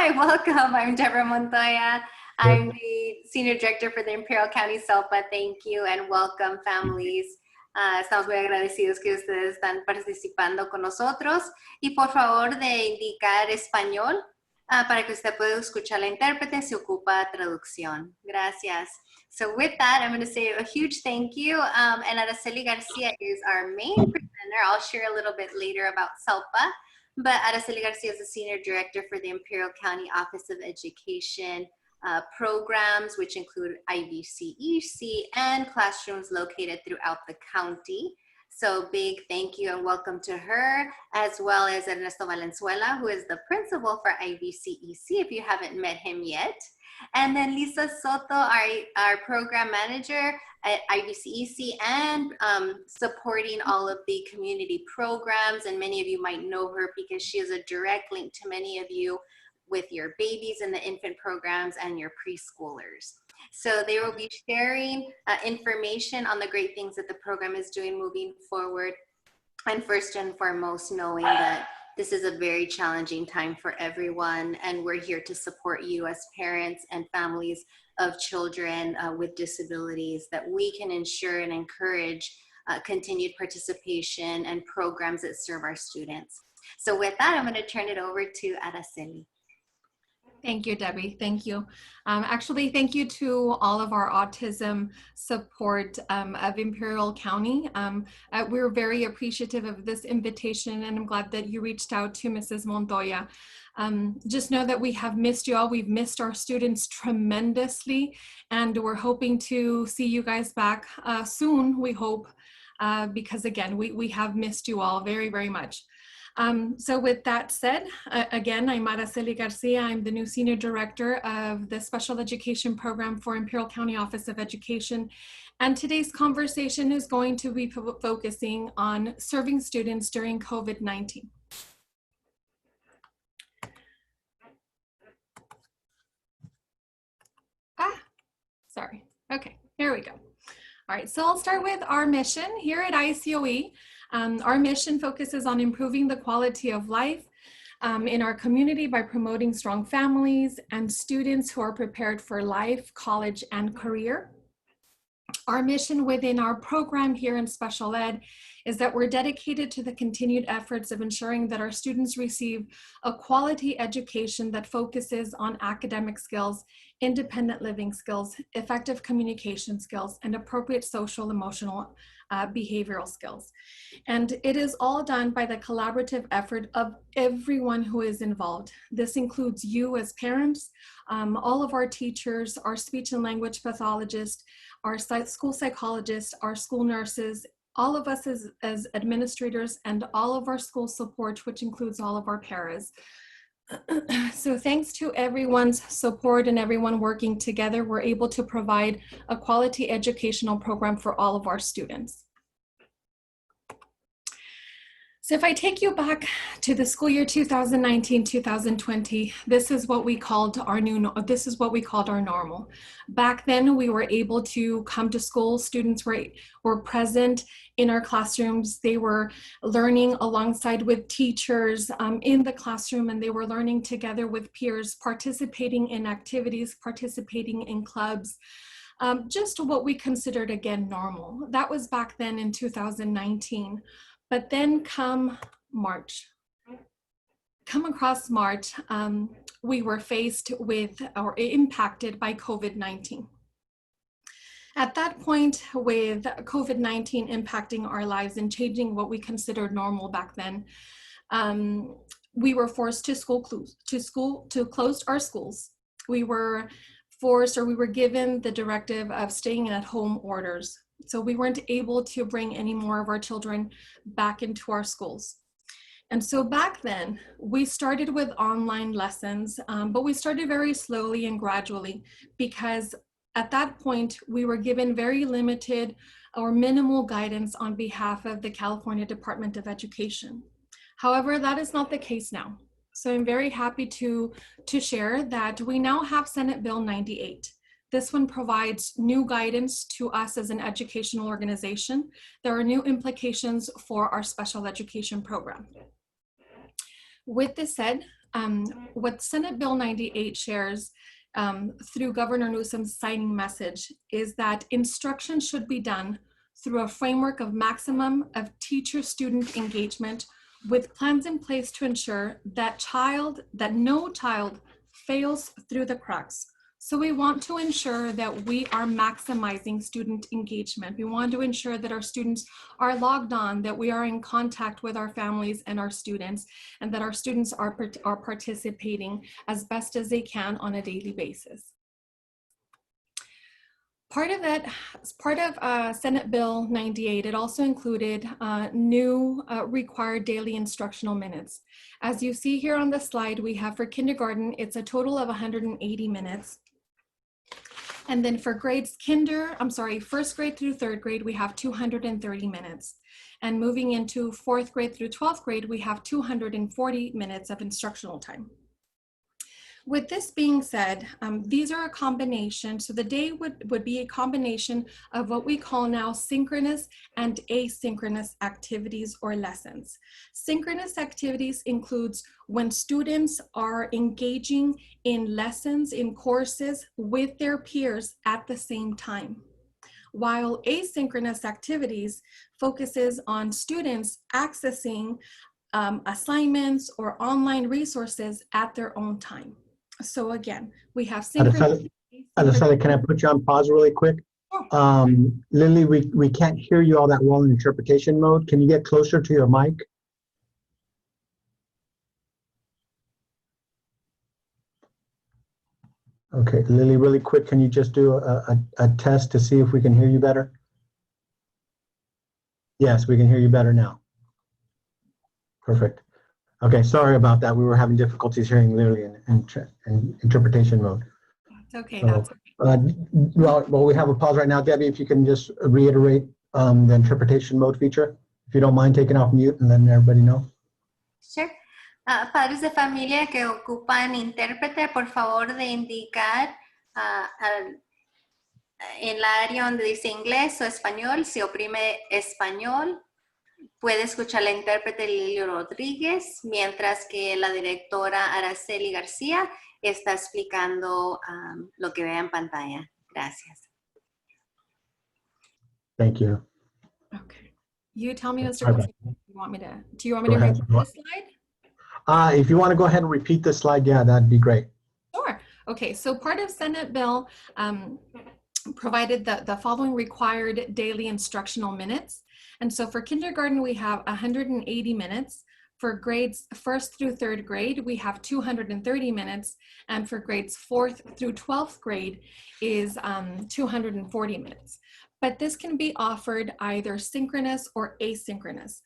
Hi, welcome. I'm Deborah Montoya. I'm the Senior Director for the Imperial County SELPA. Thank you and welcome, families. Estamos muy agradecidos que ustedes están participando con nosotros. Y por favor de indicar español para que usted pueda escuchar la intérprete si ocupa traducción. Gracias. So with that, I'm going to say a huge thank you. And Araceli Garcia is our main presenter. I'll share a little bit later about SELPA. But Araceli Garcia is the Senior Director for the Imperial County Office of Education programs, which include IVCEC and classrooms located throughout the county. So big thank you and welcome to her, as well as Ernesto Valenzuela, who is the principal for IVCEC, if you haven't met him yet. And then Lisa Soto, our program manager at IVCEC and supporting all of the community programs. And many of you might know her because she is a direct link to many of you with your babies in the infant programs and your preschoolers. So they will be sharing information on the great things that the program is doing moving forward. And first and foremost, knowing that this is a very challenging time for everyone, and we're here to support you as parents and families of children with disabilities, that we can ensure and encourage continued participation and programs that serve our students. So with that, I'm going to turn it over to Araceli. Thank you, Debbie. Thank you. Actually, thank you to all of our autism support of Imperial County. We're very appreciative of this invitation, and I'm glad that you reached out to Mrs. Montoya. Just know that we have missed you all. We've missed our students tremendously, and we're hoping to see you guys back soon, we hope, because again, we have missed you all very, very much. So with that said, again, I'm Araceli Garcia. I'm the new Senior Director of the Special Education Program for Imperial County Office of Education. And today's conversation is going to be focusing on serving students during COVID-19. Sorry. Okay, here we go. All right, so I'll start with our mission here at ICOE. Our mission focuses on improving the quality of life in our community by promoting strong families and students who are prepared for life, college, and career. Our mission within our program here in special ed is that we're dedicated to the continued efforts of ensuring that our students receive a quality education that focuses on academic skills, independent living skills, effective communication skills, and appropriate social, emotional, behavioral skills. And it is all done by the collaborative effort of everyone who is involved. This includes you as parents, all of our teachers, our speech and language pathologists, our school psychologists, our school nurses, all of us as administrators, and all of our school support, which includes all of our paras. So thanks to everyone's support and everyone working together, we're able to provide a quality educational program for all of our students. So if I take you back to the school year 2019-2020, this is what we called our normal. Back then, we were able to come to school. Students were present in our classrooms. They were learning alongside with teachers in the classroom, and they were learning together with peers, participating in activities, participating in clubs. Just what we considered, again, normal. That was back then in 2019. But then come across March, we were faced with or impacted by COVID-19. At that point, with COVID-19 impacting our lives and changing what we considered normal back then, we were forced to close our schools. We were forced, or we were given the directive of staying at home orders. So we weren't able to bring any more of our children back into our schools. And so back then, we started with online lessons, but we started very slowly and gradually, because at that point, we were given very limited or minimal guidance on behalf of the California Department of Education. However, that is not the case now. So I'm very happy to share that we now have Senate Bill 98. This one provides new guidance to us as an educational organization. There are new implications for our special education program. With this said, what Senate Bill 98 shares through Governor Newsom's signing message is that instruction should be done through a framework of maximum of teacher-student engagement with plans in place to ensure that no child fails through the cracks. So we want to ensure that we are maximizing student engagement. We want to ensure that our students are logged on, that we are in contact with our families and our students, and that our students are participating as best as they can on a daily basis. Part of Senate Bill 98, it also included new required daily instructional minutes. As you see here on the slide, we have for kindergarten, it's a total of 180 minutes. And then for first grade through third grade, we have 230 minutes. And moving into fourth grade through 12th grade, we have 240 minutes of instructional time. With this being said, these are a combination. So the day would be a combination of what we call now synchronous and asynchronous activities or lessons. Synchronous activities includes when students are engaging in lessons, in courses with their peers at the same time. While asynchronous activities focuses on students accessing assignments or online resources at their own time. So again, we have synchronous. Araceli, can I put you on pause really quick? Sure. Lily, we can't hear you all that well in interpretation mode. Can you get closer to your mic? Okay, Lily, really quick, can you just do a test to see if we can hear you better? Yes, we can hear you better now. Perfect. Okay, sorry about that. We were having difficulties hearing Lily in interpretation mode. That's okay. So, That's okay. well, we have a pause right now. Debbie, if you can just reiterate the interpretation mode feature, if you don't mind taking off mute and letting everybody know. Sure. Padres de familia que ocupan intérprete, por favor de indicar en la área donde dice inglés o español, si oprime español, puede escuchar la intérprete Lilio Rodríguez, mientras que la directora Araceli García está explicando lo que vea en pantalla. Gracias. Thank you. Okay. You tell me, Mr. Okay. Do you want me to repeat this slide? If you want to go ahead and repeat this slide, yeah, that'd be great. Sure. Okay, so part of Senate Bill provided the following required daily instructional minutes. And so for kindergarten, we have 180 minutes. For grades 1st through 3rd grade, we have 230 minutes. And for grades 4th through 12th grade is 240 minutes. But this can be offered either synchronous or asynchronous.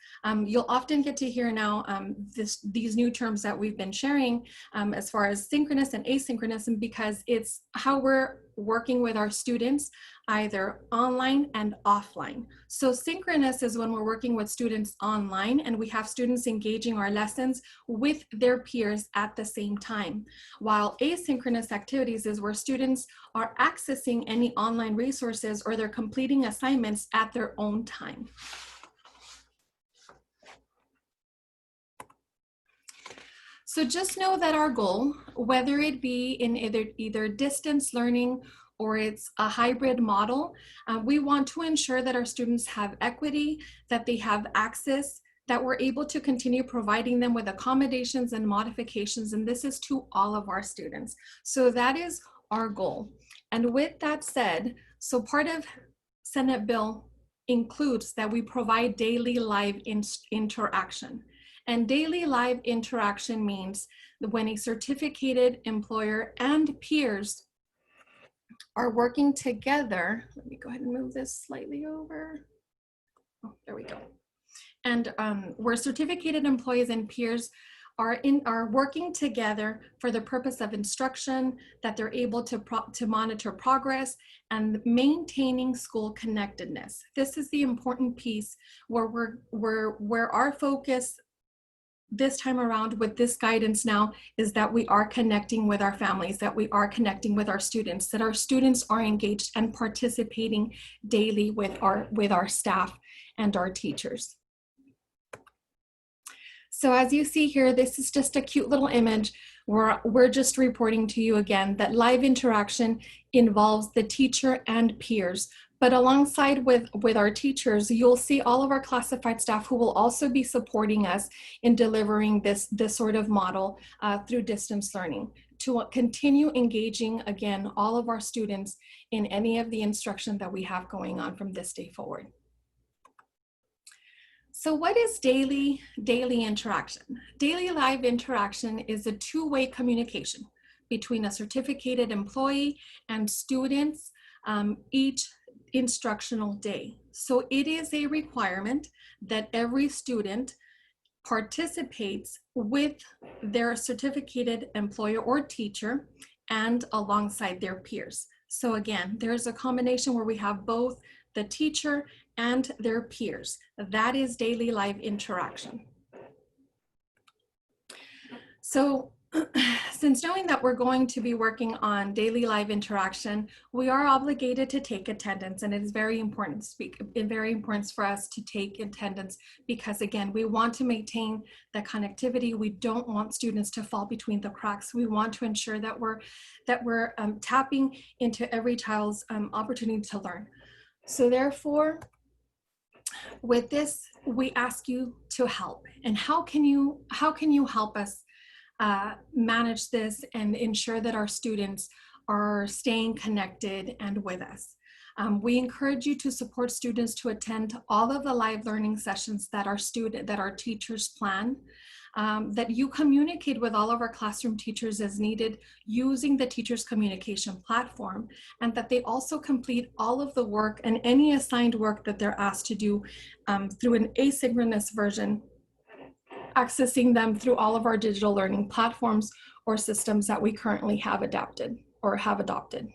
You'll often get to hear now these new terms that we've been sharing as far as synchronous and asynchronous, and because it's how we're working with our students either online and offline. So synchronous is when we're working with students online and we have students engaging our lessons with their peers at the same time. While asynchronous activities is where students are accessing any online resources or they're completing assignments at their own time. So just know that our goal, whether it be in either distance learning or it's a hybrid model, we want to ensure that our students have equity, that they have access, that we're able to continue providing them with accommodations and modifications, and this is to all of our students. So that is our goal. And with that said, so part of Senate Bill includes that we provide daily live interaction. And daily live interaction means that when a certificated employer and peers are working together, let me go ahead and move this slightly over. Oh, there we go. And where certificated employees and peers are working together for the purpose of instruction, that they're able to monitor progress and maintaining school connectedness. This is the important piece where our focus this time around with this guidance now is that we are connecting with our families, that we are connecting with our students, that our students are engaged and participating daily with our staff and our teachers. So as you see here, this is just a cute little image where we're just reporting to you again that live interaction involves the teacher and peers. But alongside with our teachers, you'll see all of our classified staff who will also be supporting us in delivering this sort of model through distance learning to continue engaging, again, all of our students in any of the instruction that we have going on from this day forward. So what is daily interaction? Daily live interaction is a two-way communication between a certificated employee and students each instructional day. So it is a requirement that every student participates with their certificated employer or teacher and alongside their peers. So again, there's a combination where we have both the teacher and their peers. That is daily live interaction. So since knowing that we're going to be working on daily live interaction, we are obligated to take attendance, and it is very important for us to take attendance because, again, we want to maintain the connectivity. We don't want students to fall between the cracks. We want to ensure that we're tapping into every child's opportunity to learn. So therefore, with this, we ask you to help. And how can you help us manage this and ensure that our students are staying connected and with us? We encourage you to support students to attend all of the live learning sessions that our teachers plan, that you communicate with all of our classroom teachers as needed using the teachers communication platform, and that they also complete all of the work and any assigned work that they're asked to do through an asynchronous version, accessing them through all of our digital learning platforms or systems that we currently have adapted or have adopted.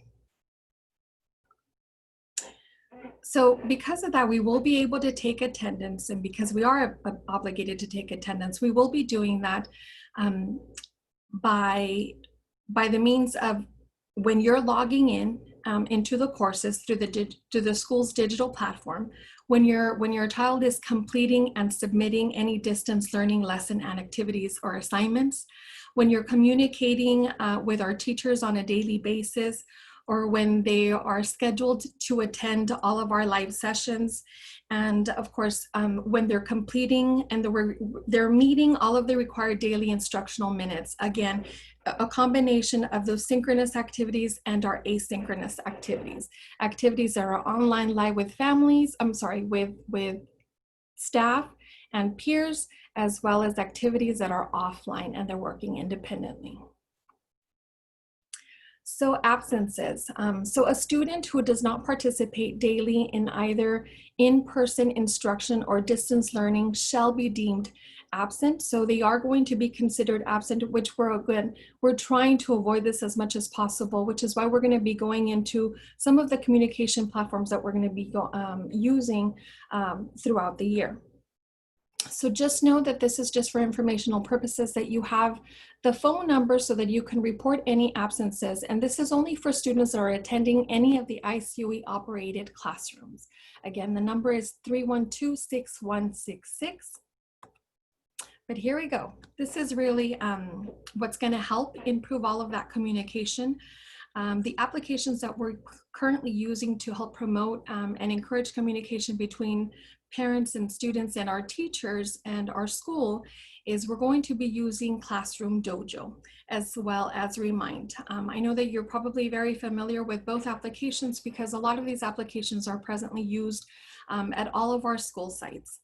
So because of that, we will be able to take attendance, and because we are obligated to take attendance, we will be doing that by the means of when you're logging in into the courses through the school's digital platform, when your child is completing and submitting any distance learning lesson and activities or assignments, when you're communicating with our teachers on a daily basis, or when they are scheduled to attend all of our live sessions. And of course, when they're completing and they're meeting all of the required daily instructional minutes. Again, a combination of those synchronous activities and our asynchronous activities. Activities that are online live with families, with staff and peers, as well as activities that are offline and they're working independently. So absences. So a student who does not participate daily in either in-person instruction or distance learning shall be deemed absent. So they are going to be considered absent, which we're trying to avoid this as much as possible, which is why we're going to be going into some of the communication platforms that we're going to be using throughout the year. So just know that this is just for informational purposes, that you have the phone number so that you can report any absences. And this is only for students that are attending any of the ICOE operated classrooms. Again, the number is 312-6166. But here we go. This is really what's going to help improve all of that communication. The applications that we're currently using to help promote and encourage communication between parents and students and our teachers and our school is we're going to be using Classroom Dojo as well as Remind. I know that you're probably very familiar with both applications because a lot of these applications are presently used at all of our school sites.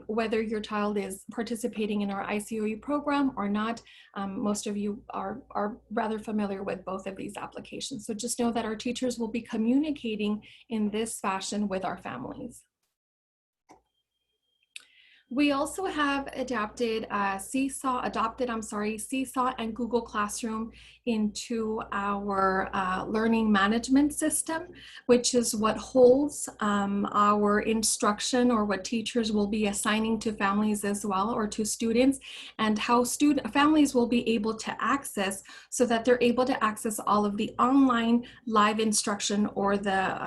Whether your child is participating in our ICOE program or not, most of you are rather familiar with both of these applications. So just know that our teachers will be communicating in this fashion with our families. We also have adopted Seesaw and Google Classroom into our learning management system, which is what holds our instruction or what teachers will be assigning to families as well, or to students, and how families will be able to access so that they're able to access all of the online live instruction or the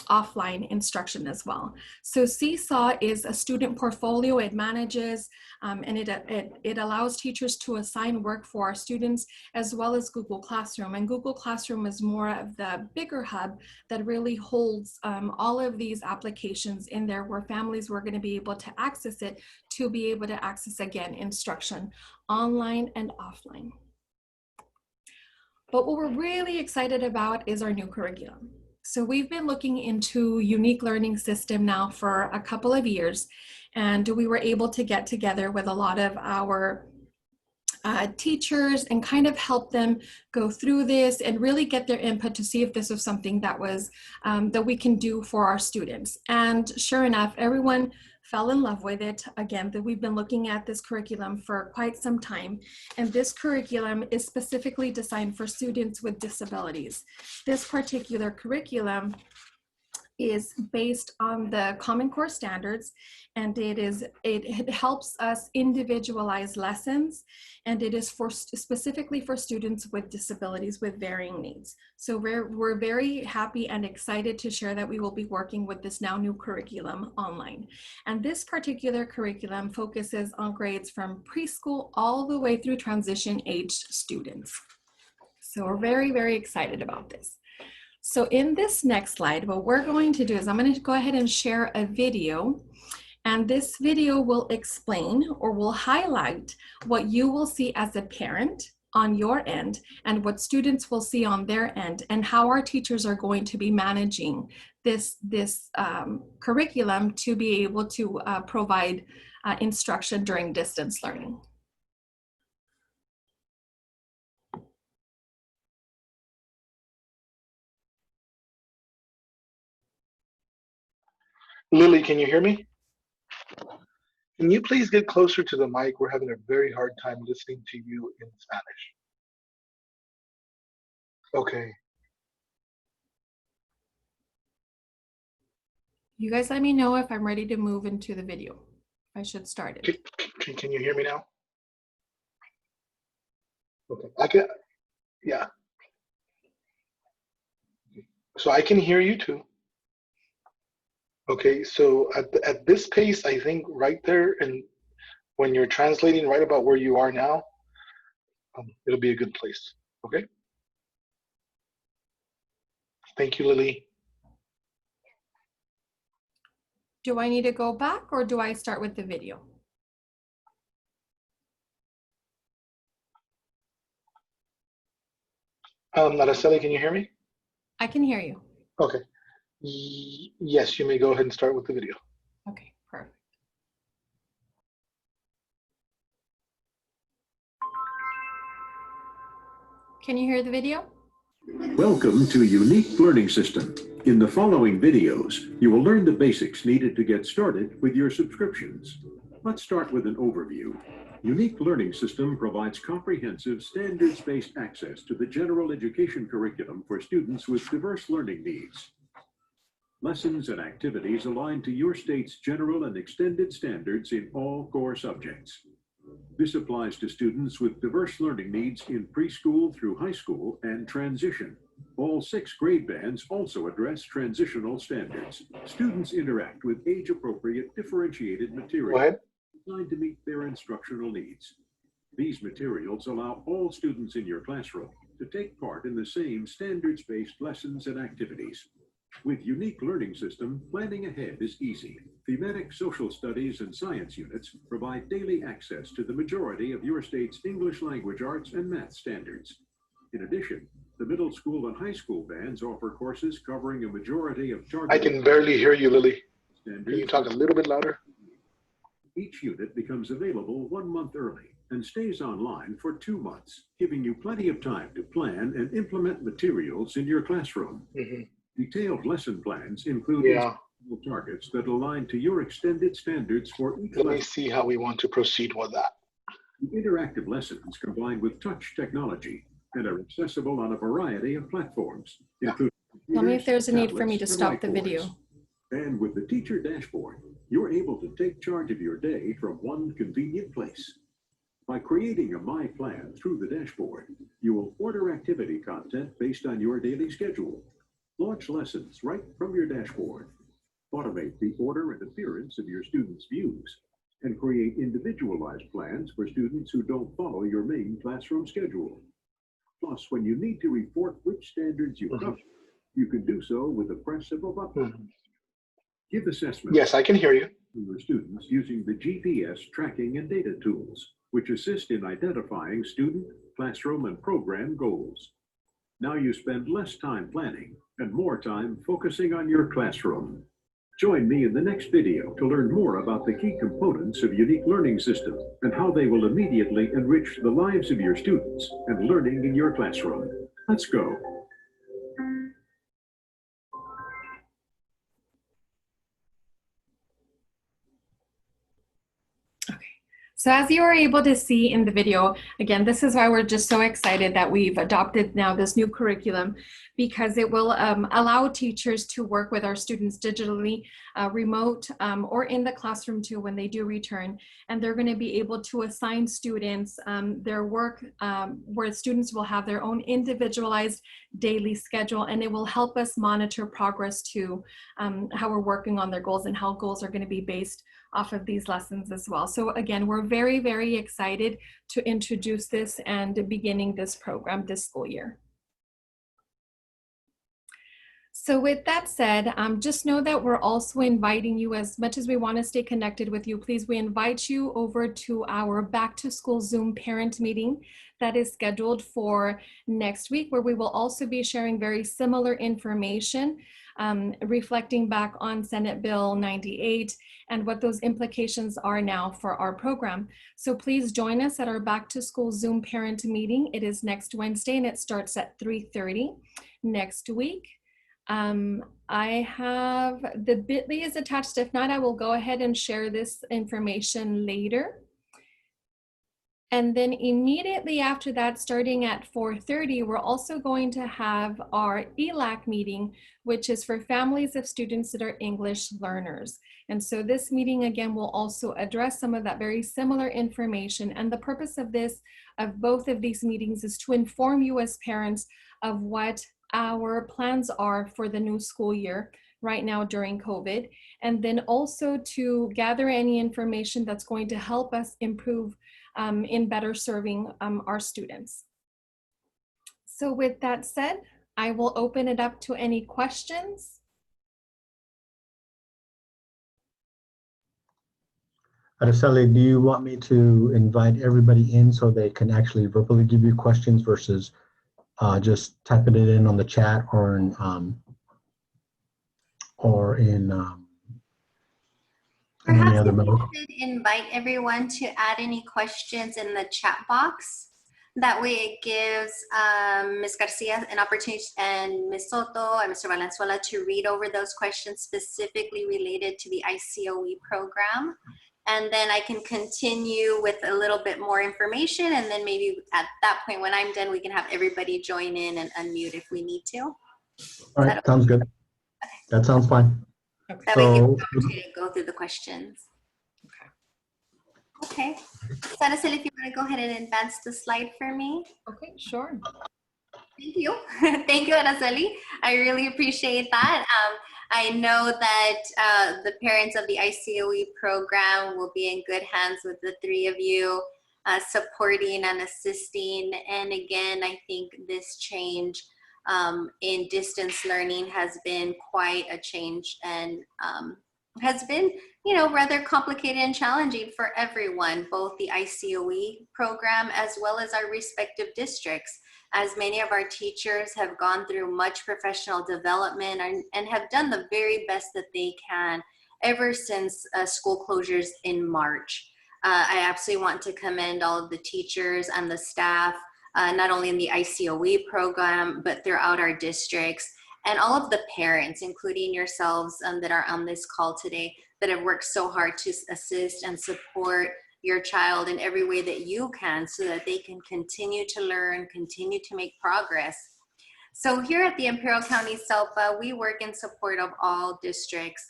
offline instruction as well. So Seesaw is a student portfolio it manages, and it allows teachers to assign work for our students, as well as Google Classroom. And Google Classroom is more of the bigger hub that really holds all of these applications in there, where families were going to be able to access it, to be able to access, again, instruction online and offline. But what we're really excited about is our new curriculum. So we've been looking into Unique Learning System now for a couple of years, and we were able to get together with a lot of our teachers and kind of help them go through this and really get their input to see if this was something that was that we can do for our students. And sure enough, everyone fell in love with it. Again, that we've been looking at this curriculum for quite some time, and this curriculum is specifically designed for students with disabilities. This particular curriculum is based on the Common Core standards, and it helps us individualize lessons, and it is specifically for students with disabilities with varying needs. So we're very happy and excited to share that we will be working with this now new curriculum online. And this particular curriculum focuses on grades from preschool all the way through transition age students. So we're very, very excited about this. So in this next slide, what we're going to do is I'm going to go ahead and share a video, and this video will explain or will highlight what you will see as a parent on your end and what students will see on their end, and how our teachers are going to be managing this curriculum to be able to provide instruction during distance learning. Lily, can you hear me? Can you please get closer to the mic? We're having a very hard time listening to you in Spanish. Okay. You guys let me know if I'm ready to move into the video. I should start it. Can you hear me now? Okay. I can, yeah. So I can hear you too. Okay, so at this pace, I think right there, and when you're translating right about where you are now, it'll be a good place, okay? Thank you, Lily. Do I need to go back, or do I start with the video? Araceli, can you hear me? I can hear you. Okay. Yes, you may go ahead and start with the video. Okay, perfect. Can you hear the video? Welcome to Unique Learning System. In the following videos, you will learn the basics needed to get started with your subscriptions. Let's start with an overview. Unique Learning System provides comprehensive, standards-based access to the general education curriculum for students with diverse learning needs. Lessons and activities aligned to your state's general and extended standards in all core subjects. This applies to students with diverse learning needs in preschool through high school and transition. All 6 grade bands also address transitional standards. Students interact with age-appropriate differentiated materials designed to meet their instructional needs. These materials allow all students in your classroom to take part in the same standards-based lessons and activities. With Unique Learning System, planning ahead is easy. Thematic social studies and science units provide daily access to the majority of your state's English language arts and math standards. In addition, the middle school and high school bands offer courses covering a majority of targeted... I can barely hear you, Lily. Standards. Can you talk a little bit louder? Each unit becomes available 1 month early and stays online for 2 months, giving you plenty of time to plan and implement materials in your classroom. Mm-hmm. Detailed lesson plans include targets that align to your extended standards for each lesson. Let me see how we want to proceed with that. The interactive lessons combined with touch technology and are accessible on a variety of platforms, including Tell me if there's a need for me tablets, to stop and the video. And with the teacher dashboard, you're able to take charge of your day from one convenient place. By creating a My Plan through the dashboard, you will order activity content based on your daily schedule. Launch lessons right from your dashboard. Automate the order and appearance of your students' views. and create individualized plans for students who don't follow your main classroom schedule. Plus, when you need to report which standards you cover, you can do so with the press of a button. Give assessments Yes, I can hear you. to your students using the GPS tracking and data tools, which assist in identifying student, classroom, and program goals. Now you spend less time planning and more time focusing on your classroom. Join me in the next video to learn more about the key components of Unique Learning System and how they will immediately enrich the lives of your students and learning in your classroom. Let's go. So as you were able to see in the video, again, this is why we're just so excited that we've adopted now this new curriculum, because it will allow teachers to work with our students digitally, remote, or in the classroom too when they do return. And they're going to be able to assign students their work where students will have their own individualized daily schedule, and it will help us monitor progress to how we're working on their goals and how goals are going to be based off of these lessons as well. So again, we're very, very excited to introduce this and beginning this program this school year. So with that said, just know that we're also inviting you, as much as we want to stay connected with you, please, we invite you over to our back to school Zoom parent meeting that is scheduled for next week, where we will also be sharing very similar information, reflecting back on Senate Bill 98 and what those implications are now for our program. So please join us at our back to school Zoom parent meeting. It is next Wednesday and it starts at 3:30 next week. I have the bit.ly is attached. If not, I will go ahead and share this information later. And then immediately after that, starting at 4:30, we're also going to have our ELAC meeting, which is for families of students that are English learners. And so this meeting, again, will also address some of that very similar information. And the purpose of both of these meetings is to inform you as parents of what our plans are for the new school year right now during COVID, and then also to gather any information that's going to help us improve in better serving our students. So with that said, I will open it up to any questions. Araceli, do you want me to invite everybody in so they can actually verbally give you questions versus just typing it in on the chat or in any other mode? Perhaps we should invite everyone to add any questions in the chat box. That way it gives Ms. Garcia an opportunity, and Ms. Soto and Mr. Valenzuela, to read over those questions specifically related to the ICOE program. And then I can continue with a little bit more information, and then maybe at that point when I'm done, we can have everybody join in and unmute if we need to. All right, sounds good. Okay. That sounds fine. Okay. That way you have the opportunity to go through the questions. Okay. So Araceli, if you want to go ahead and advance the slide for me. Okay, sure. Thank you. Thank you, Araceli. I really appreciate that. I know that the parents of the ICOE program will be in good hands with the three of you supporting and assisting. And again, I think this change in distance learning has been quite a change, and has been, you know, rather complicated and challenging for everyone, both the ICOE program as well as our respective districts, as many of our teachers have gone through much professional development and have done the very best that they can ever since school closures in March. I absolutely want to commend all of the teachers and the staff, not only in the ICOE program, but throughout our districts, and all of the parents, including yourselves that are on this call today, that have worked so hard to assist and support your child in every way that you can so that they can continue to learn, continue to make progress. So here at the Imperial County SELPA, we work in support of all districts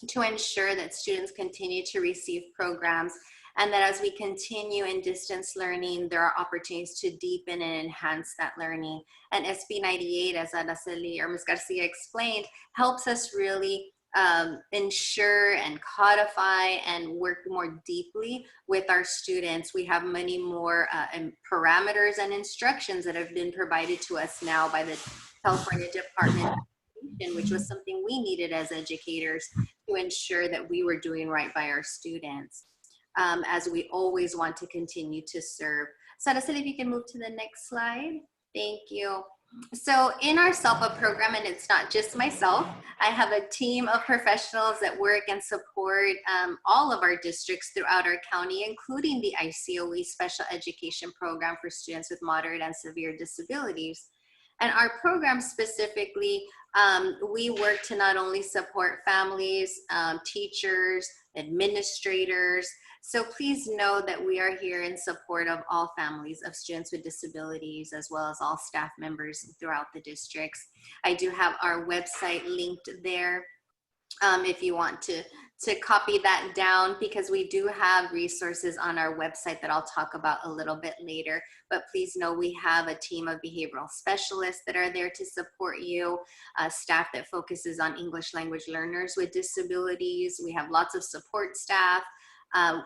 to ensure that students continue to receive programs, and that as we continue in distance learning, there are opportunities to deepen and enhance that learning. And SB 98, as Araceli or Ms. Garcia explained, helps us really ensure and codify and work more deeply with our students. We have many more parameters and instructions that have been provided to us now by the California Department of Education, which was something we needed as educators to ensure that we were doing right by our students, as we always want to continue to serve. So Araceli, if you can move to the next slide. Thank you. So in our SELPA program, and it's not just myself, I have a team of professionals that work and support all of our districts throughout our county, including the ICOE special education program for students with moderate and severe disabilities. And our program specifically, we work to not only support families, teachers, administrators. So please know that we are here in support of all families of students with disabilities, as well as all staff members throughout the districts. I do have our website linked there if you want to copy that down, because we do have resources on our website that I'll talk about a little bit later. But please know we have a team of behavioral specialists that are there to support you, staff that focuses on English language learners with disabilities. We have lots of support staff,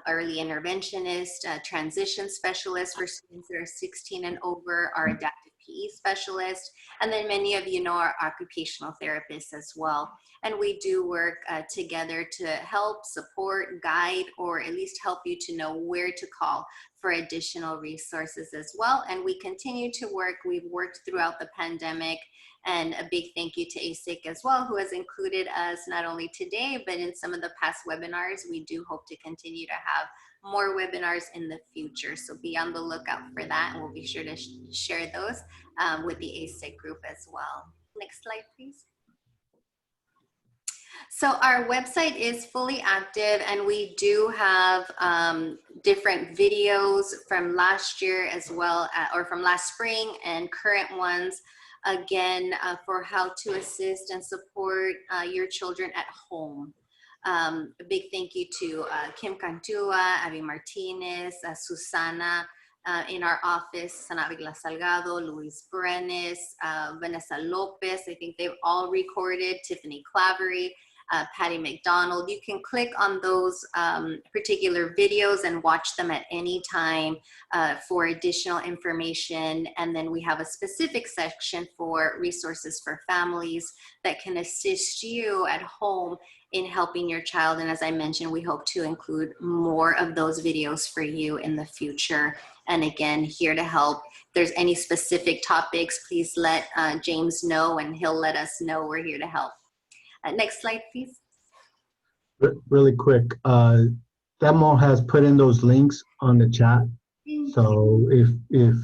early interventionist, transition specialists for students that are 16 and over, our adaptive PE specialist, and then many of you know our occupational therapists as well. And we do work together to help, support, guide, or at least help you to know where to call for additional resources as well. And we continue to work. We've worked throughout the pandemic. And a big thank you to ASIC as well, who has included us not only today, but in some of the past webinars. We do hope to continue to have more webinars in the future. So be on the lookout for that, and we'll be sure to share those with the ASIC group as well. Next slide, please. So our website is fully active, and we do have different videos from last year as well, or from last spring, and current ones, again, for how to assist and support your children at home. A big thank you to Kim Cantua, Abby Martinez, Susana in our office, Sana Vigla Salgado, Luis Brenes, Vanessa Lopez. I think they've all recorded, Tiffany Clavery, Patty McDonald. You can click on those particular videos and watch them at any time for additional information. And then we have a specific section for resources for families that can assist you at home in helping your child. And as I mentioned, we hope to include more of those videos for you in the future. And again, here to help. If there's any specific topics, please let James know, and he'll let us know. We're here to help. Next slide, please. Really quick, Demo has put in those links on the chat. So if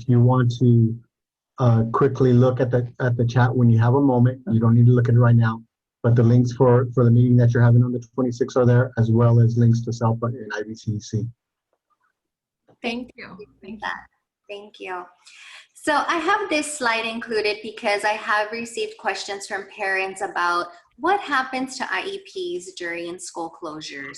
you want to quickly look at the chat when you have a moment, you don't need to look at it right now. But the links for the meeting that you're having on the 26th are there, as well as links to SELPA and IBCEC. Thank you. Thank you. Thank you. So I have this slide included because I have received questions from parents about what happens to IEPs during school closures.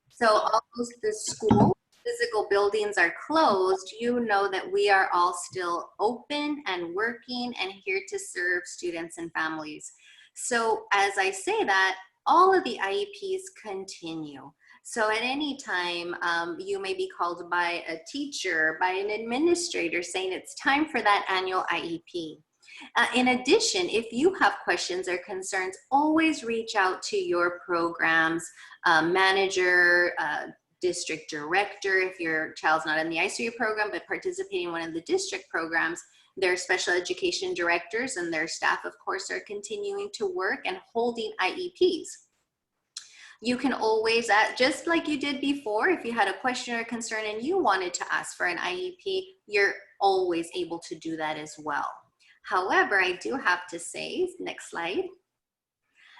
So although the school physical buildings are closed, you know that we are all still open and working and here to serve students and families. So as I say that, all of the IEPs continue. So at any time, you may be called by a teacher, by an administrator saying it's time for that annual IEP. In addition, if you have questions or concerns, always reach out to your program's manager, district director. If your child's not in the ICOE program but participating in one of the district programs, their special education directors and their staff, of course, are continuing to work and holding IEPs. You can always, just like you did before, if you had a question or concern and you wanted to ask for an IEP, you're always able to do that as well. However, I do have to say, next slide,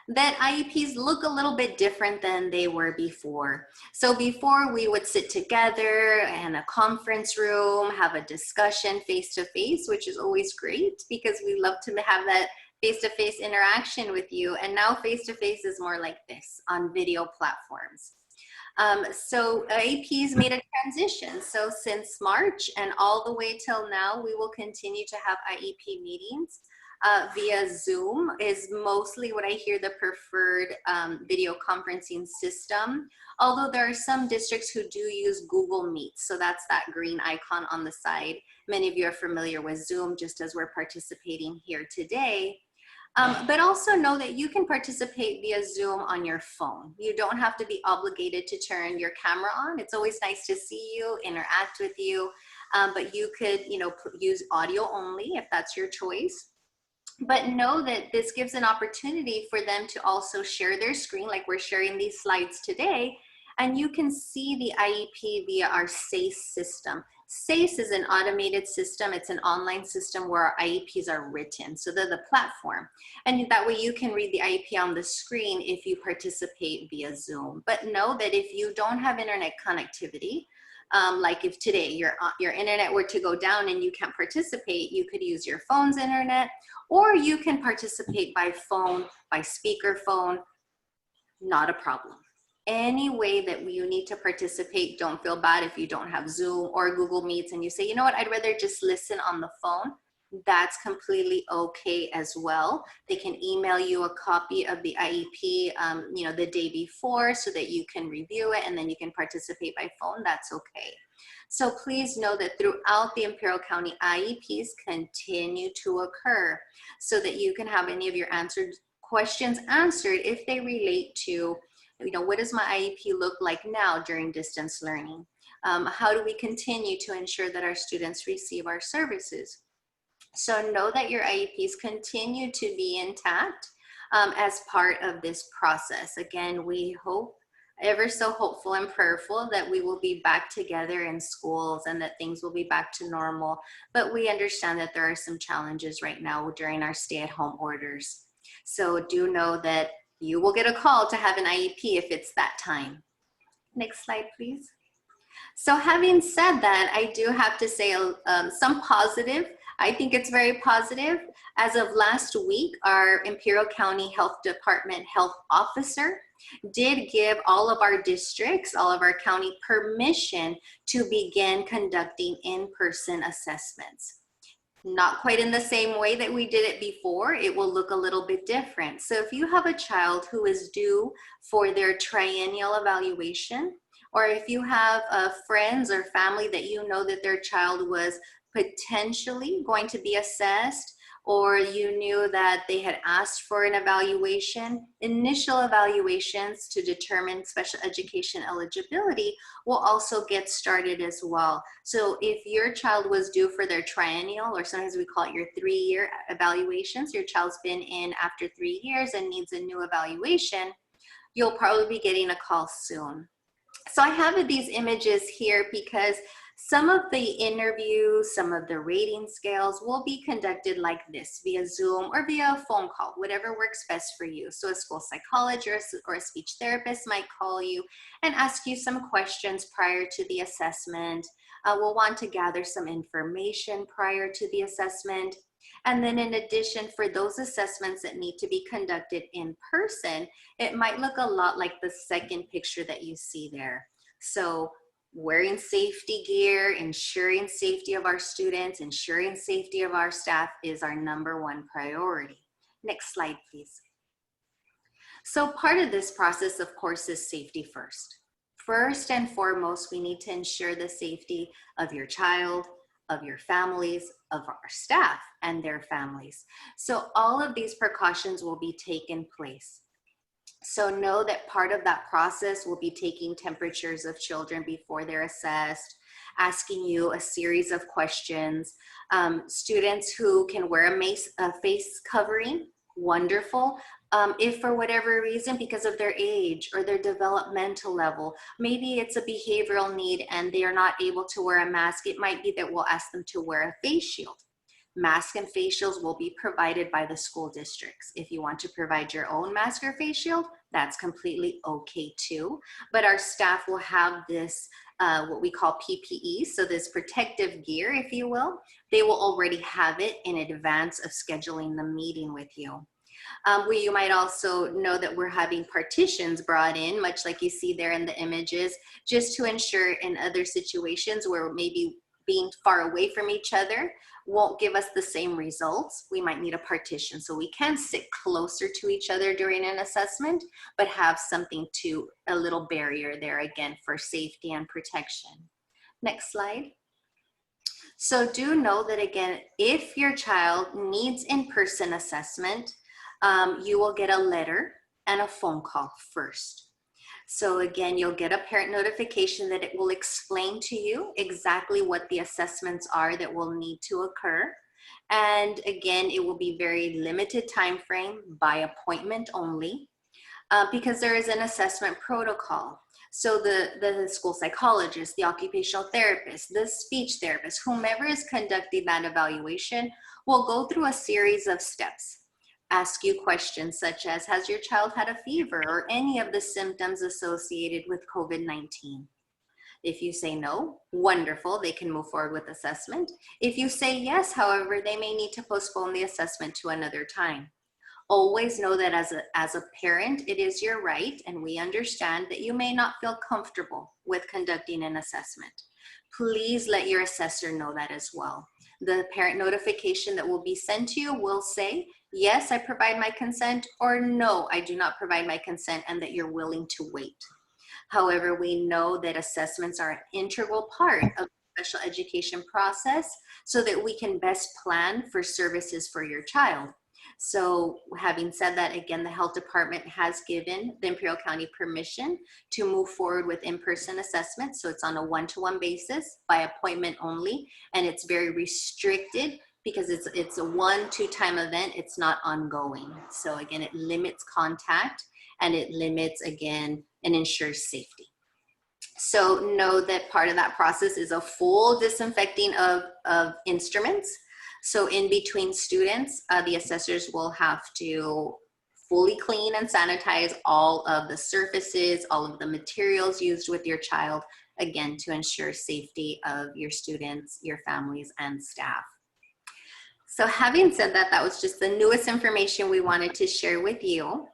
that IEPs look a little bit different than they were before. So before, we would sit together in a conference room, have a discussion face-to-face, which is always great because we love to have that face-to-face interaction with you. And now face-to-face is more like this on video platforms. So IEP's made a transition. So since March and all the way till now, we will continue to have IEP meetings via Zoom is mostly what I hear the preferred video conferencing system. Although there are some districts who do use Google Meet. So that's that green icon on the side. Many of you are familiar with Zoom just as we're participating here today. But also know that you can participate via Zoom on your phone. You don't have to be obligated to turn your camera on. It's always nice to see you, interact with you, but you could, use audio only if that's your choice. But know that this gives an opportunity for them to also share their screen like we're sharing these slides today, and you can see the IEP via our SACE system. SACE is an automated system. It's an online system where our IEPs are written. So they're the platform. And that way you can read the IEP on the screen if you participate via Zoom. But know that if you don't have internet connectivity, like if today your internet were to go down and you can't participate, you could use your phone's internet, or you can participate by phone, by speakerphone, not a problem. Any way that you need to participate, don't feel bad if you don't have Zoom or Google Meets and you say, you know what, I'd rather just listen on the phone. That's completely okay as well. They can email you a copy of the IEP, the day before so that you can review it and then you can participate by phone. That's okay. So please know that throughout the Imperial County, IEPs continue to occur so that you can have any of your questions answered if they relate to, what does my IEP look like now during distance learning? How do we continue to ensure that our students receive our services? So know that your IEPs continue to be intact as part of this process. Again, we hope, ever so hopeful and prayerful, that we will be back together in schools and that things will be back to normal. But we understand that there are some challenges right now during our stay-at-home orders. So do know that you will get a call to have an IEP if it's that time. Next slide, please. So having said that, I do have to say some positive. I think it's very positive. As of last week, our Imperial County Health Department health officer did give all of our districts, all of our county, permission to begin conducting in-person assessments. Not quite in the same way that we did it before. It will look a little bit different. So if you have a child who is due for their triennial evaluation, or if you have friends or family that you know that their child was potentially going to be assessed, or you knew that they had asked for an evaluation, initial evaluations to determine special education eligibility will also get started as well. So if your child was due for their triennial, or sometimes we call it your 3-year evaluations, your child's been in after 3 years and needs a new evaluation, you'll probably be getting a call soon. So I have these images here because some of the interviews, some of the rating scales will be conducted like this via Zoom or via a phone call, whatever works best for you. So a school psychologist or a speech therapist might call you and ask you some questions prior to the assessment. We'll want to gather some information prior to the assessment. And then in addition, for those assessments that need to be conducted in person, it might look a lot like the second picture that you see there. So wearing safety gear, ensuring safety of our students, ensuring safety of our staff is our #1 priority. Next slide, please. So part of this process, of course, is safety first. First and foremost, we need to ensure the safety of your child, of your families, of our staff and their families. So all of these precautions will be taken place. So know that part of that process will be taking temperatures of children before they're assessed, asking you a series of questions. Students who can wear a face covering, wonderful. If for whatever reason, because of their age or their developmental level, maybe it's a behavioral need and they are not able to wear a mask, it might be that we'll ask them to wear a face shield. Masks and face shields will be provided by the school districts. If you want to provide your own mask or face shield, that's completely okay too. But our staff will have this, what we call PPE, so this protective gear, if you will. They will already have it in advance of scheduling the meeting with you. Where you might also know that we're having partitions brought in, much like you see there in the images, just to ensure in other situations where maybe being far away from each other won't give us the same results. We might need a partition so we can sit closer to each other during an assessment, but have something to a little barrier there again for safety and protection. Next slide. So do know that again, if your child needs in-person assessment, you will get a letter and a phone call first. So again, you'll get a parent notification that it will explain to you exactly what the assessments are that will need to occur. And again, it will be very limited time frame, by appointment only, because there is an assessment protocol. So the school psychologist, the occupational therapist, the speech therapist, whomever is conducting that evaluation will go through a series of steps. Ask you questions such as, has your child had a fever or any of the symptoms associated with COVID-19? If you say no, wonderful, they can move forward with assessment. If you say yes, however, they may need to postpone the assessment to another time. Always know that as a parent, it is your right, and we understand that you may not feel comfortable with conducting an assessment. Please let your assessor know that as well. The parent notification that will be sent to you will say, yes, I provide my consent, or no, I do not provide my consent, and that you're willing to wait. However, we know that assessments are an integral part of the special education process so that we can best plan for services for your child. So having said that, again, the health department has given the Imperial County permission to move forward with in-person assessments. So it's on a one-to-one basis by appointment only, and it's very restricted because it's a 1-2 time event. It's not ongoing. So again, it limits contact and it limits, again, and ensures safety. So know that part of that process is a full disinfecting of instruments. So in between students, the assessors will have to fully clean and sanitize all of the surfaces, all of the materials used with your child, again, to ensure safety of your students, your families, and staff. So having said that, that was just the newest information we wanted to share with you.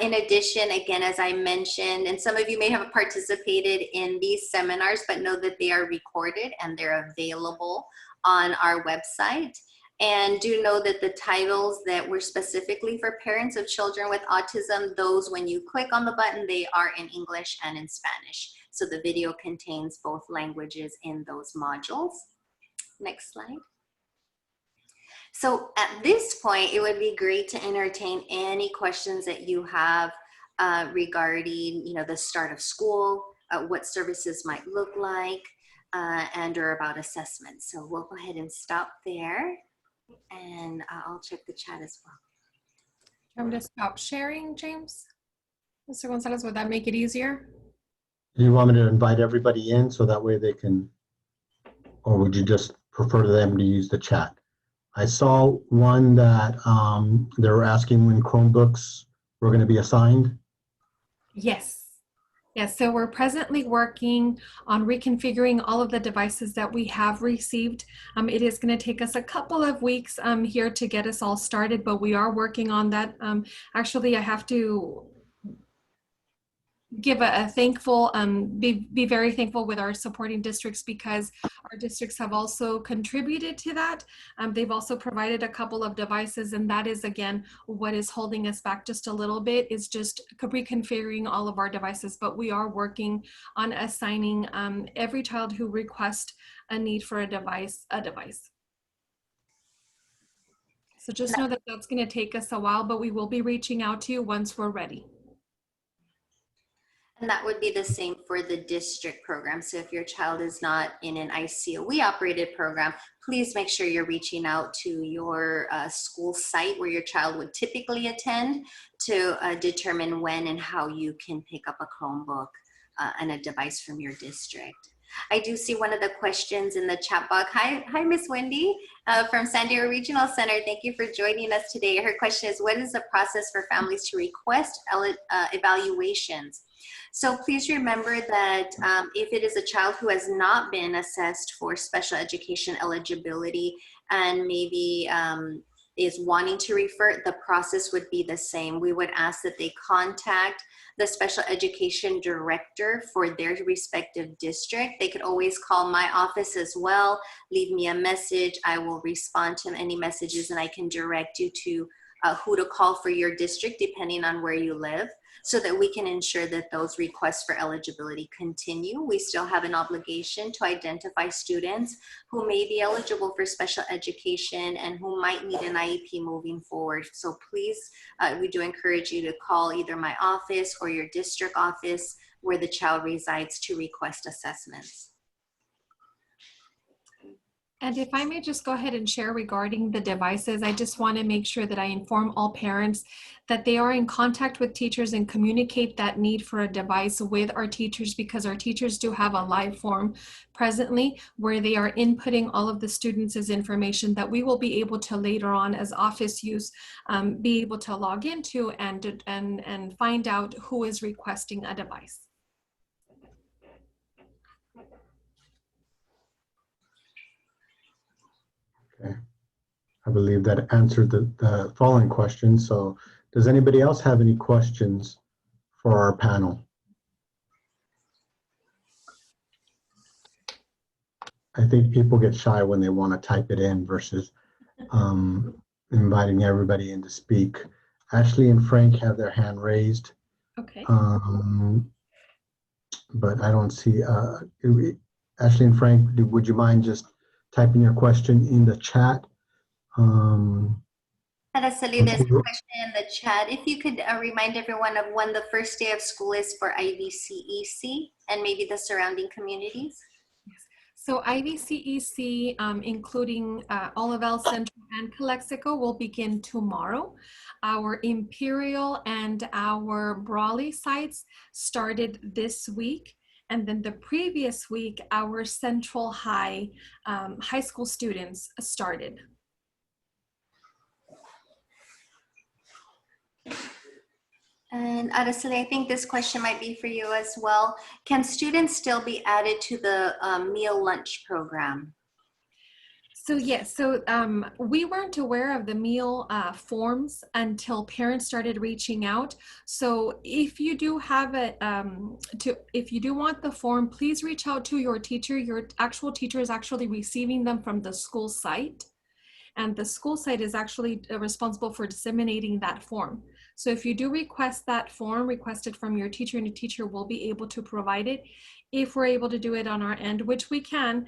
In addition, again, as I mentioned, and some of you may have participated in these seminars, but know that they are recorded and they're available on our website. And do know that the titles that were specifically for parents of children with autism, those when you click on the button, they are in English and in Spanish. So the video contains both languages in those modules. Next slide. So at this point, it would be great to entertain any questions that you have regarding, the start of school, what services might look like, and or about assessments. So we'll go ahead and stop there, and I'll check the chat as well. I'm going to stop sharing, James. Mr. Gonzalez, would that make it easier? Do you want me to invite everybody in so that way they can, or would you just prefer them to use the chat? I saw one that they were asking when Chromebooks were going to be assigned. Yes. Yes, so we're presently working on reconfiguring all of the devices that we have received. It is going to take us a couple of weeks here to get us all started, but we are working on that. Actually, I have to give a thankful, be very thankful with our supporting districts, because our districts have also contributed to that. They've also provided a couple of devices, and that is, again, what is holding us back just a little bit, is just reconfiguring all of our devices. But we are working on assigning every child who requests a need for a device. So just know that that's going to take us a while, but we will be reaching out to you once we're ready. And that would be the same for the district program. So if your child is not in an ICOE operated program, please make sure you're reaching out to your school site where your child would typically attend to determine when and how you can pick up a Chromebook and a device from your district. I do see one of the questions in the chat box. Hi, Miss Wendy from San Diego Regional Center. Thank you for joining us today. Her question is, what is the process for families to request evaluations? So please remember that if it is a child who has not been assessed for special education eligibility and maybe is wanting to refer, the process would be the same. We would ask that they contact the special education director for their respective district. They could always call my office as well, leave me a message. I will respond to any messages, and I can direct you to who to call for your district depending on where you live, so that we can ensure that those requests for eligibility continue. We still have an obligation to identify students who may be eligible for special education and who might need an IEP moving forward. So please, we do encourage you to call either my office or your district office where the child resides to request assessments. And if I may just go ahead and share regarding the devices, I just want to make sure that I inform all parents that they are in contact with teachers and communicate that need for a device with our teachers, because our teachers do have a live form presently where they are inputting all of the students' information that we will be able to later on as office use be able to log into and find out who is requesting a device. Okay. I believe that answered the following question. So does anybody else have any questions for our panel? I think people get shy when they want to type it in versus inviting everybody in to speak. Ashley and Frank have their hand raised. Okay. But I don't see, Ashley and Frank, would you mind just typing your question in the chat? Araceli, there's a question in the chat. If you could remind everyone of when the first day of school is for IVCEC and maybe the surrounding communities. So IVCEC, including Olivelle Central and Calexico, will begin tomorrow. Our Imperial and our Brawley sites started this week. And then the previous week, our Central High high school students started. And Araceli, I think this question might be for you as well. Can students still be added to the meal lunch program? So yes, so we weren't aware of the meal forms until parents started reaching out. So if you do have it, if you do want the form, please reach out to your teacher. Your actual teacher is actually receiving them from the school site, and the school site is actually responsible for disseminating that form. So if you do request that form, request it from your teacher, and your teacher will be able to provide it. If we're able to do it on our end, which we can,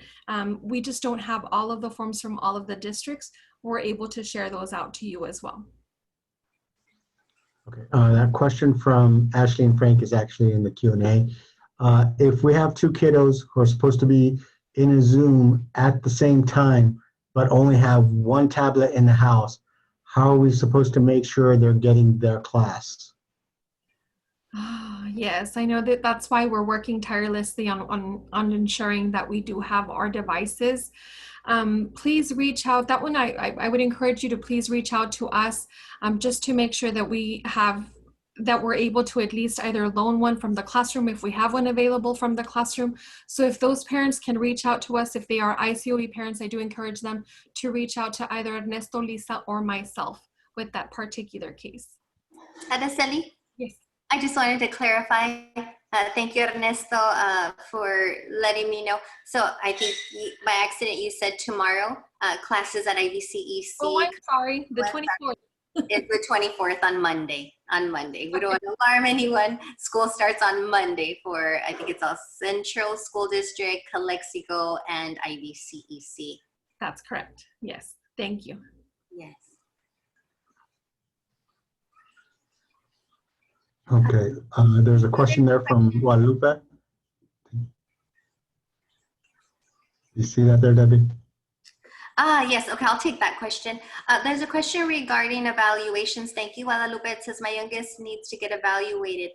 we just don't have all of the forms from all of the districts. We're able to share those out to you as well. Okay, that question from Ashley and Frank is actually in the Q&A. If we have two kiddos who are supposed to be in a Zoom at the same time, but only have one tablet in the house, how are we supposed to make sure they're getting their class? Oh, yes, I know that's why we're working tirelessly on ensuring that we do have our devices. Please reach out. That one, I would encourage you to please reach out to us just to make sure that we're able to at least either loan one from the classroom if we have one available from the classroom. So if those parents can reach out to us, if they are ICOE parents, I do encourage them to reach out to either Ernesto, Lisa, or myself with that particular case. Araceli? Yes. I just wanted to clarify. Thank you, Ernesto, for letting me know. So I think by accident you said tomorrow, classes at IVCEC. Oh, I'm sorry, the 24th. It's the 24th on Monday. We don't want to alarm anyone. School starts on Monday for, I think it's all Central School District, Calexico, and IVCEC. That's correct. Yes. Thank you. Yes. Okay, there's a question there from Guadalupe. You see that there, Debbie? Yes, okay, I'll take that question. There's a question regarding evaluations. Thank you, Guadalupe. It says, my youngest needs to get evaluated.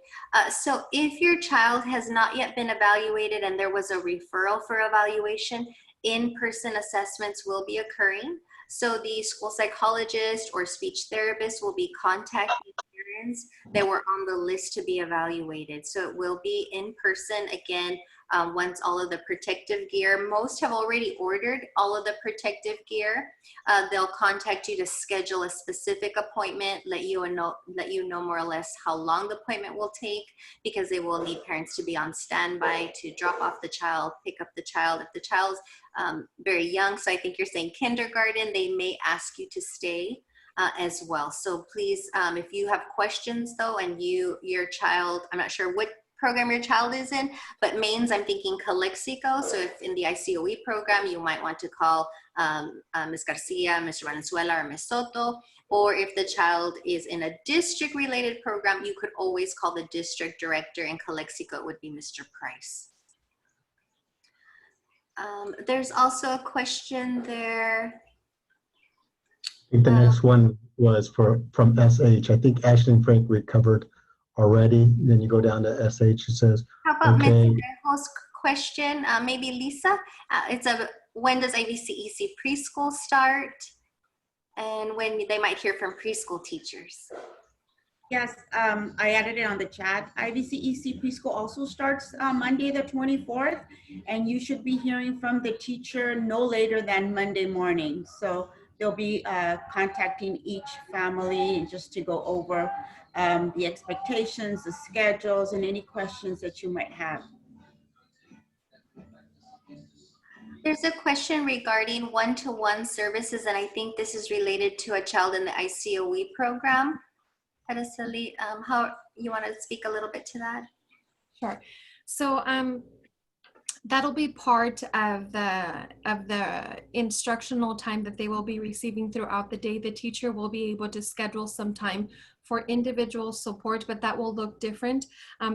So if your child has not yet been evaluated and there was a referral for evaluation, in-person assessments will be occurring. So the school psychologist or speech therapist will be contacting parents that were on the list to be evaluated. So it will be in person. Again, once all of the protective gear, most have already ordered all of the protective gear. They'll contact you to schedule a specific appointment, let you know more or less how long the appointment will take, because they will need parents to be on standby to drop off the child, pick up the child. If the child's very young, so I think you're saying kindergarten, they may ask you to stay as well. So please, if you have questions though, and your child, I'm not sure what program your child is in, but mains, I'm thinking Calexico. So if in the ICOE program, you might want to call Ms. Garcia, Mr. Valenzuela, or Ms. Soto. Or if the child is in a district related program, you could always call the district director. In Calexico, it would be Mr. Price. There's also a question there. I think the next one was from SH. I think Ashley and Frank we covered already. Then you go down to SH. It says, how about okay. Ms. question? Maybe Lisa. When does IVCEC preschool start? And when they might hear from preschool teachers. Yes, I added it on the chat. IVCEC preschool also starts Monday the 24th, and you should be hearing from the teacher no later than Monday morning. So they'll be contacting each family just to go over the expectations, the schedules, and any questions that you might have. There's a question regarding one-to-one services, and I think this is related to a child in the ICOE program. Araceli, how you want to speak a little bit to that? Sure. So that'll be part of the instructional time that they will be receiving throughout the day. The teacher will be able to schedule some time for individual support, but that will look different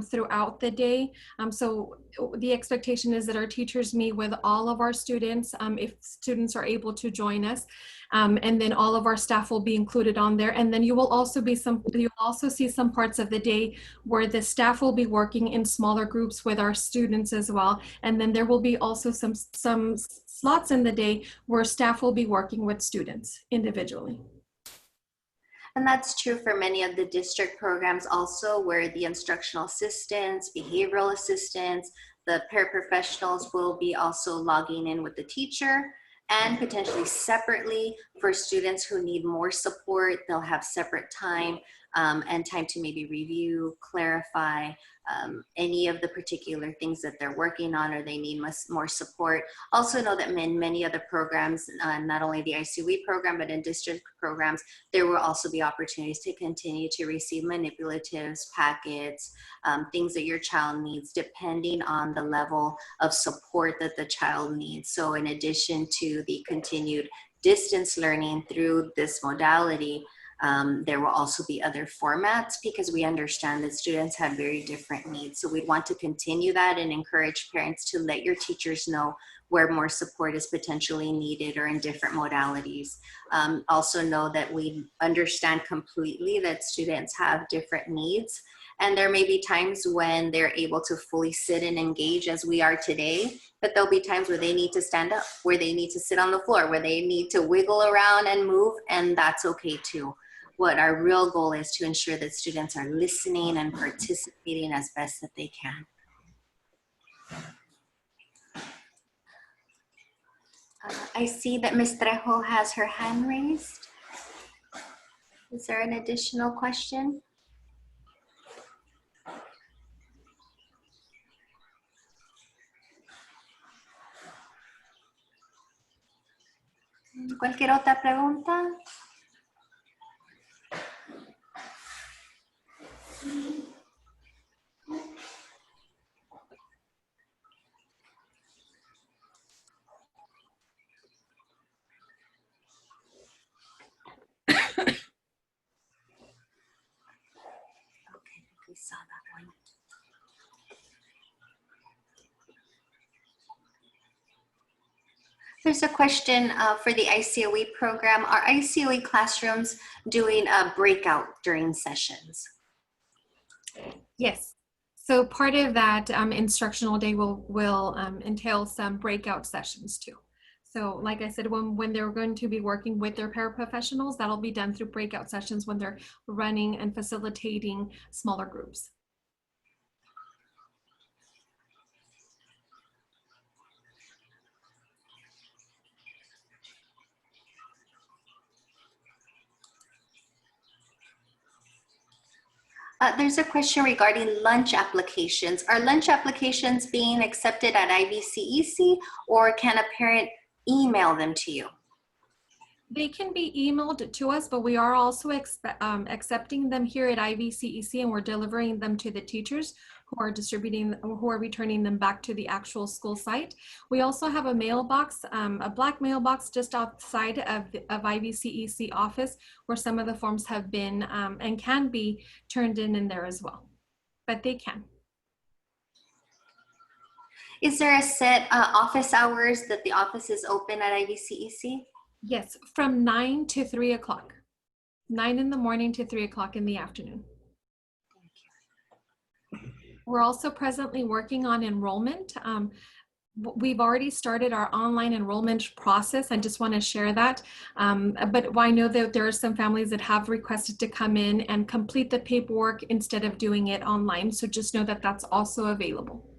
throughout the day. So the expectation is that our teachers meet with all of our students, if students are able to join us, and then all of our staff will be included on there. And then you will also see some parts of the day where the staff will be working in smaller groups with our students as well. And then there will be also some slots in the day where staff will be working with students individually. And that's true for many of the district programs also, where the instructional assistants, behavioral assistants, the paraprofessionals will be also logging in with the teacher, and potentially separately for students who need more support. They'll have separate time and time to maybe review, clarify any of the particular things that they're working on or they need more support. Also know that in many other programs, not only the ICOE program, but in district programs, there will also be opportunities to continue to receive manipulatives, packets, things that your child needs depending on the level of support that the child needs. So in addition to the continued distance learning through this modality, there will also be other formats because we understand that students have very different needs. So we'd want to continue that and encourage parents to let your teachers know where more support is potentially needed or in different modalities. Also know that we understand completely that students have different needs, and there may be times when they're able to fully sit and engage as we are today, but there'll be times where they need to stand up, where they need to sit on the floor, where they need to wiggle around and move, and that's okay too. What our real goal is to ensure that students are listening and participating as best that they can. I see that Ms. Trejo has her hand raised. Is there an additional question? ¿Cualquier otra pregunta? We saw that one. There's a question for the ICOE program. Are ICOE classrooms doing a breakout during sessions? Yes. So part of that instructional day will entail some breakout sessions too. So like I said, when they're going to be working with their paraprofessionals, that'll be done through breakout sessions when they're running and facilitating smaller groups. There's a question regarding lunch applications. Are lunch applications being accepted at IVCEC, or can a parent email them to you? They can be emailed to us, but we are also accepting them here at IVCEC, and we're delivering them to the teachers who are returning them back to the actual school site. We also have a mailbox, a black mailbox just outside of IVCEC office, where some of the forms have been and can be turned in there as well, but they can. Is there a set office hours that the office is open at IVCEC? Yes, from 9 to 3 o'clock. 9 in the morning to 3 o'clock in the afternoon. We're also presently working on enrollment. We've already started our online enrollment process. I just want to share that. But I know that there are some families that have requested to come in and complete the paperwork instead of doing it online. So just know that that's also available.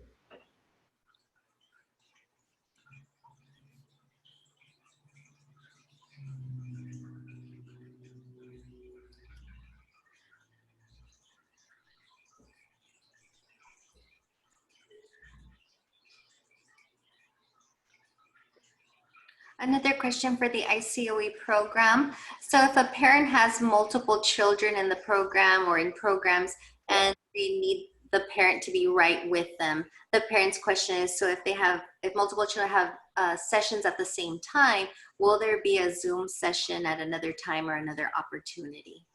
Another question for the ICOE program. So if a parent has multiple children in the program or in programs and they need the parent to be right with them, the parent's question is, so if multiple children have sessions at the same time, will there be a Zoom session at another time or another opportunity?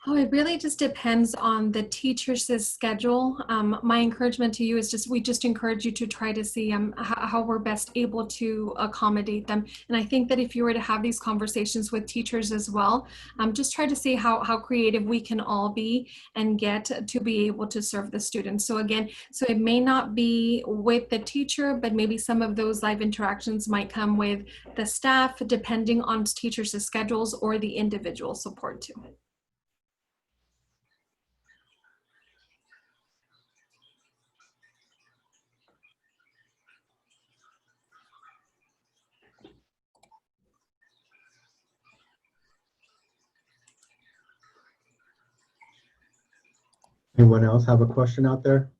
Oh, it really just depends on the teacher's schedule. My encouragement to you is we just encourage you to try to see how we're best able to accommodate them. And I think that if you were to have these conversations with teachers as well, just try to see how creative we can all be and get to be able to serve the students. So again, so it may not be with the teacher, but maybe some of those live interactions might come with the staff, depending on teachers' schedules or the individual support too. Anyone else have a question out there?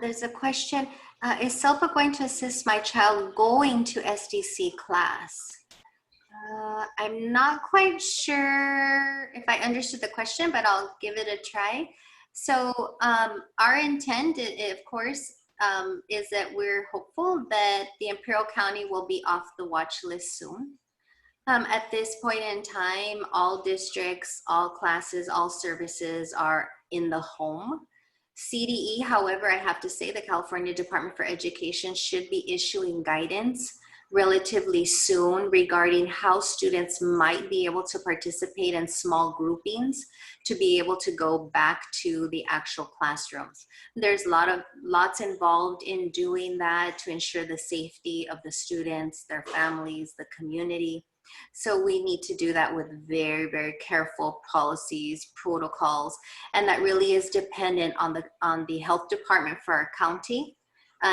There's a question. Is SELPA going to assist my child going to SDC class? I'm not quite sure if I understood the question, but I'll give it a try. So our intent, of course, is that we're hopeful that the Imperial County will be off the watch list soon. At this point in time, all districts, all classes, all services are in the home. CDE, however, I have to say the California Department for Education should be issuing guidance relatively soon regarding how students might be able to participate in small groupings to be able to go back to the actual classrooms. There's lots involved in doing that to ensure the safety of the students, their families, the community. So we need to do that with very, very careful policies, protocols, and that really is dependent on the health department for our county,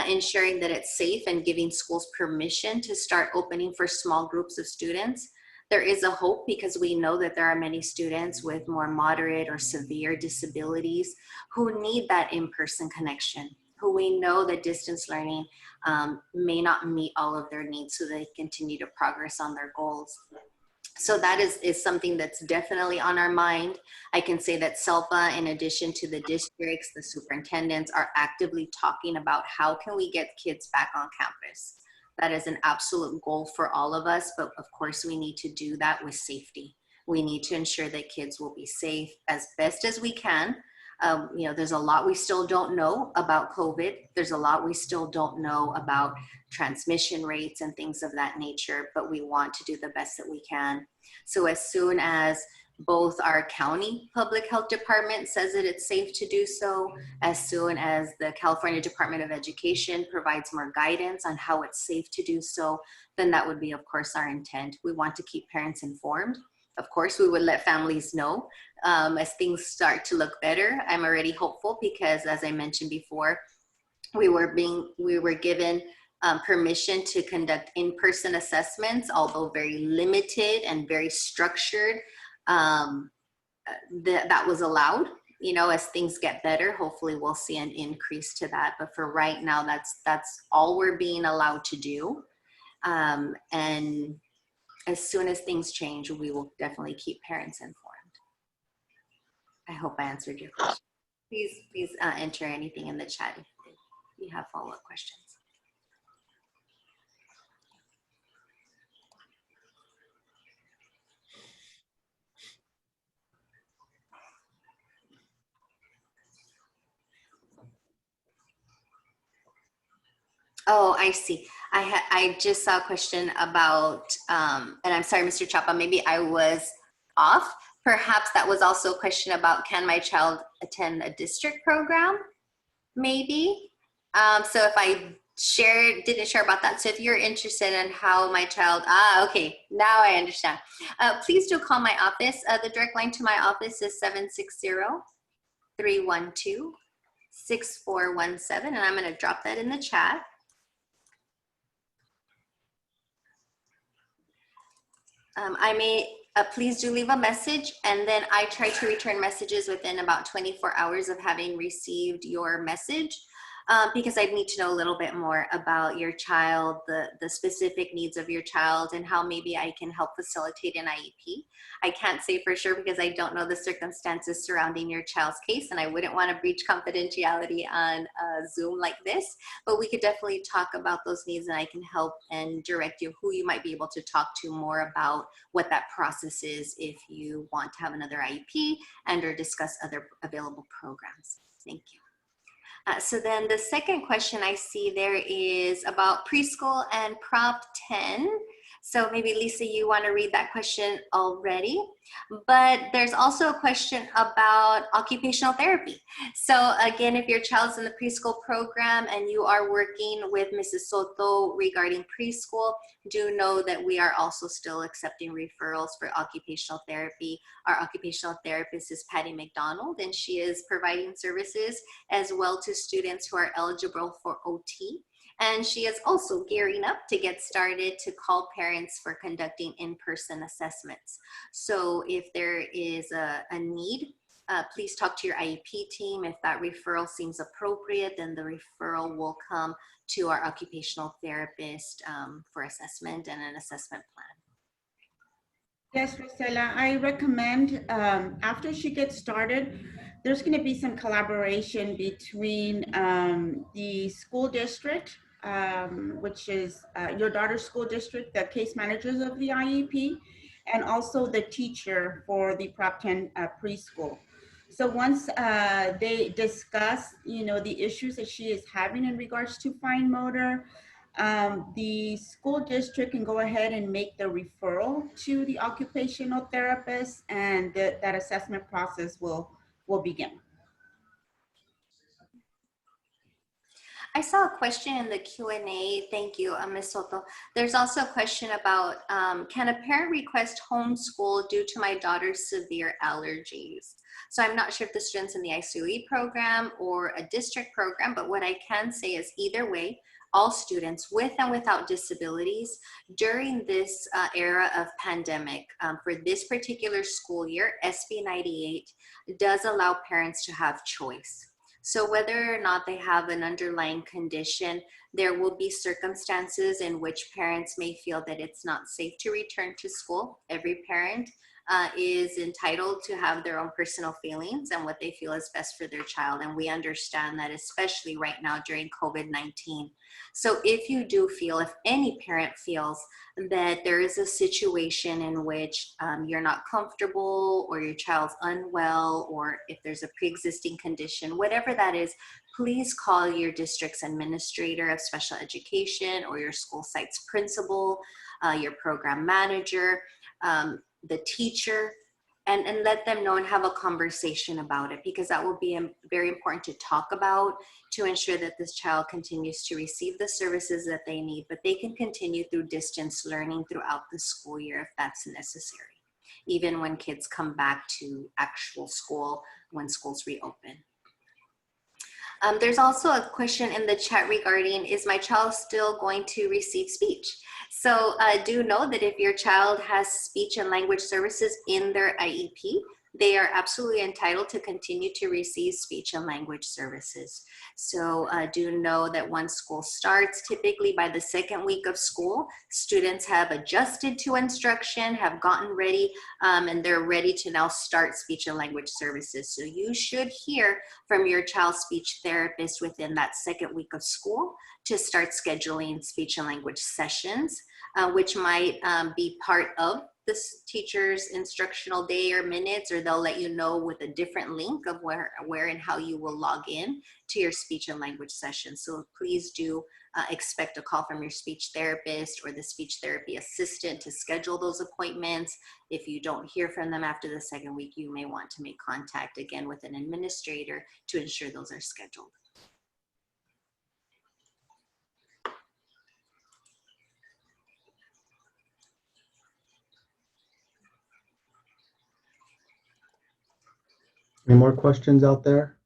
ensuring that it's safe and giving schools permission to start opening for small groups of students. There is a hope because we know that there are many students with more moderate or severe disabilities who need that in-person connection, who we know that distance learning may not meet all of their needs so they continue to progress on their goals. So that is something that's definitely on our mind. I can say that SELPA, in addition to the districts, the superintendents, are actively talking about how can we get kids back on campus. That is an absolute goal for all of us, but of course we need to do that with safety. We need to ensure that kids will be safe as best as we can. You know, there's a lot we still don't know about COVID. There's a lot we still don't know about transmission rates and things of that nature, but we want to do the best that we can. So as soon as both our county public health department says that it's safe to do so, as soon as the California Department of Education provides more guidance on how it's safe to do so, then that would be, of course, our intent. We want to keep parents informed. Of course, we would let families know as things start to look better. I'm already hopeful because, as I mentioned before, we were given permission to conduct in-person assessments, although very limited and very structured. That was allowed. You know, as things get better, hopefully we'll see an increase to that. But for right now, that's all we're being allowed to do. And as soon as things change, we will definitely keep parents informed. I hope I answered your question. Please enter anything in the chat if you have follow-up questions. Oh, I see. I just saw a question about, and I'm sorry, Mr. Chapa, maybe I was off. Perhaps that was also a question about, can my child attend a district program? Maybe. So if I didn't share about that. So if you're interested in how my child, okay, now I understand. Please do call my office. The direct line to my office is 760-312-6417, and I'm going to drop that in the chat. Please do leave a message, and then I try to return messages within about 24 hours of having received your message, because I need to know a little bit more about your child, the specific needs of your child, and how maybe I can help facilitate an IEP. I can't say for sure because I don't know the circumstances surrounding your child's case, and I wouldn't want to breach confidentiality on Zoom like this, but we could definitely talk about those needs, and I can help and direct you who you might be able to talk to more about what that process is if you want to have another IEP and or discuss other available programs. Thank you. So then the second question I see there is about preschool and Prop 10. So maybe Lisa, you want to read that question already, but there's also a question about occupational therapy. So again, if your child's in the preschool program and you are working with Mrs. Soto regarding preschool, do know that we are also still accepting referrals for occupational therapy. Our occupational therapist is Patty McDonald, and she is providing services as well to students who are eligible for OT. And she is also gearing up to get started to call parents for conducting in-person assessments. So if there is a need, please talk to your IEP team. If that referral seems appropriate, then the referral will come to our occupational therapist for assessment and an assessment plan. Yes, Rosella, I recommend after she gets started, there's going to be some collaboration between the school district, which is your daughter's school district, the case managers of the IEP, and also the teacher for the Prop 10 preschool. So once they discuss, the issues that she is having in regards to fine motor, the school district can go ahead and make the referral to the occupational therapist, and that assessment process will begin. I saw a question in the Q&A. Thank you, Ms. Soto. There's also a question about, can a parent request homeschool due to my daughter's severe allergies? So I'm not sure if the student's in the ICOE program or a district program, but what I can say is either way, all students with and without disabilities during this era of pandemic, for this particular school year, SB 98 does allow parents to have choice. So whether or not they have an underlying condition, there will be circumstances in which parents may feel that it's not safe to return to school. Every parent is entitled to have their own personal feelings and what they feel is best for their child. And we understand that, especially right now during COVID-19. So if you do feel, if any parent feels that there is a situation in which you're not comfortable or your child's unwell, or if there's a pre-existing condition, whatever that is, please call your district's administrator of special education or your school site's principal, your program manager, the teacher, and let them know and have a conversation about it, because that will be very important to talk about to ensure that this child continues to receive the services that they need, but they can continue through distance learning throughout the school year if that's necessary, even when kids come back to actual school when schools reopen. There's also a question in the chat regarding, is my child still going to receive speech? So do know that if your child has speech and language services in their IEP, they are absolutely entitled to continue to receive speech and language services. So do know that once school starts, typically by the second week of school, students have adjusted to instruction, have gotten ready, and they're ready to now start speech and language services. So you should hear from your child's speech therapist within that second week of school to start scheduling speech and language sessions, which might be part of this teacher's instructional day or minutes, or they'll let you know with a different link of where and how you will log in to your speech and language session. So please do expect a call from your speech therapist or the speech therapy assistant to schedule those appointments. If you don't hear from them after the second week, you may want to make contact again with an administrator to ensure those are scheduled. Any more questions out there?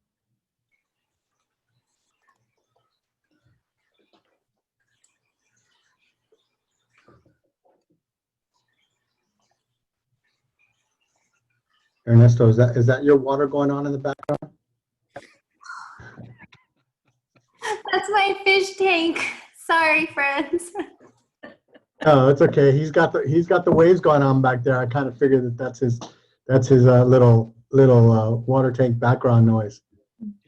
Ernesto, is that your water going on in the background? That's my fish tank. Sorry, friends. Oh, it's okay. He's got the waves going on back there. I kind of figured that's his little water tank background noise.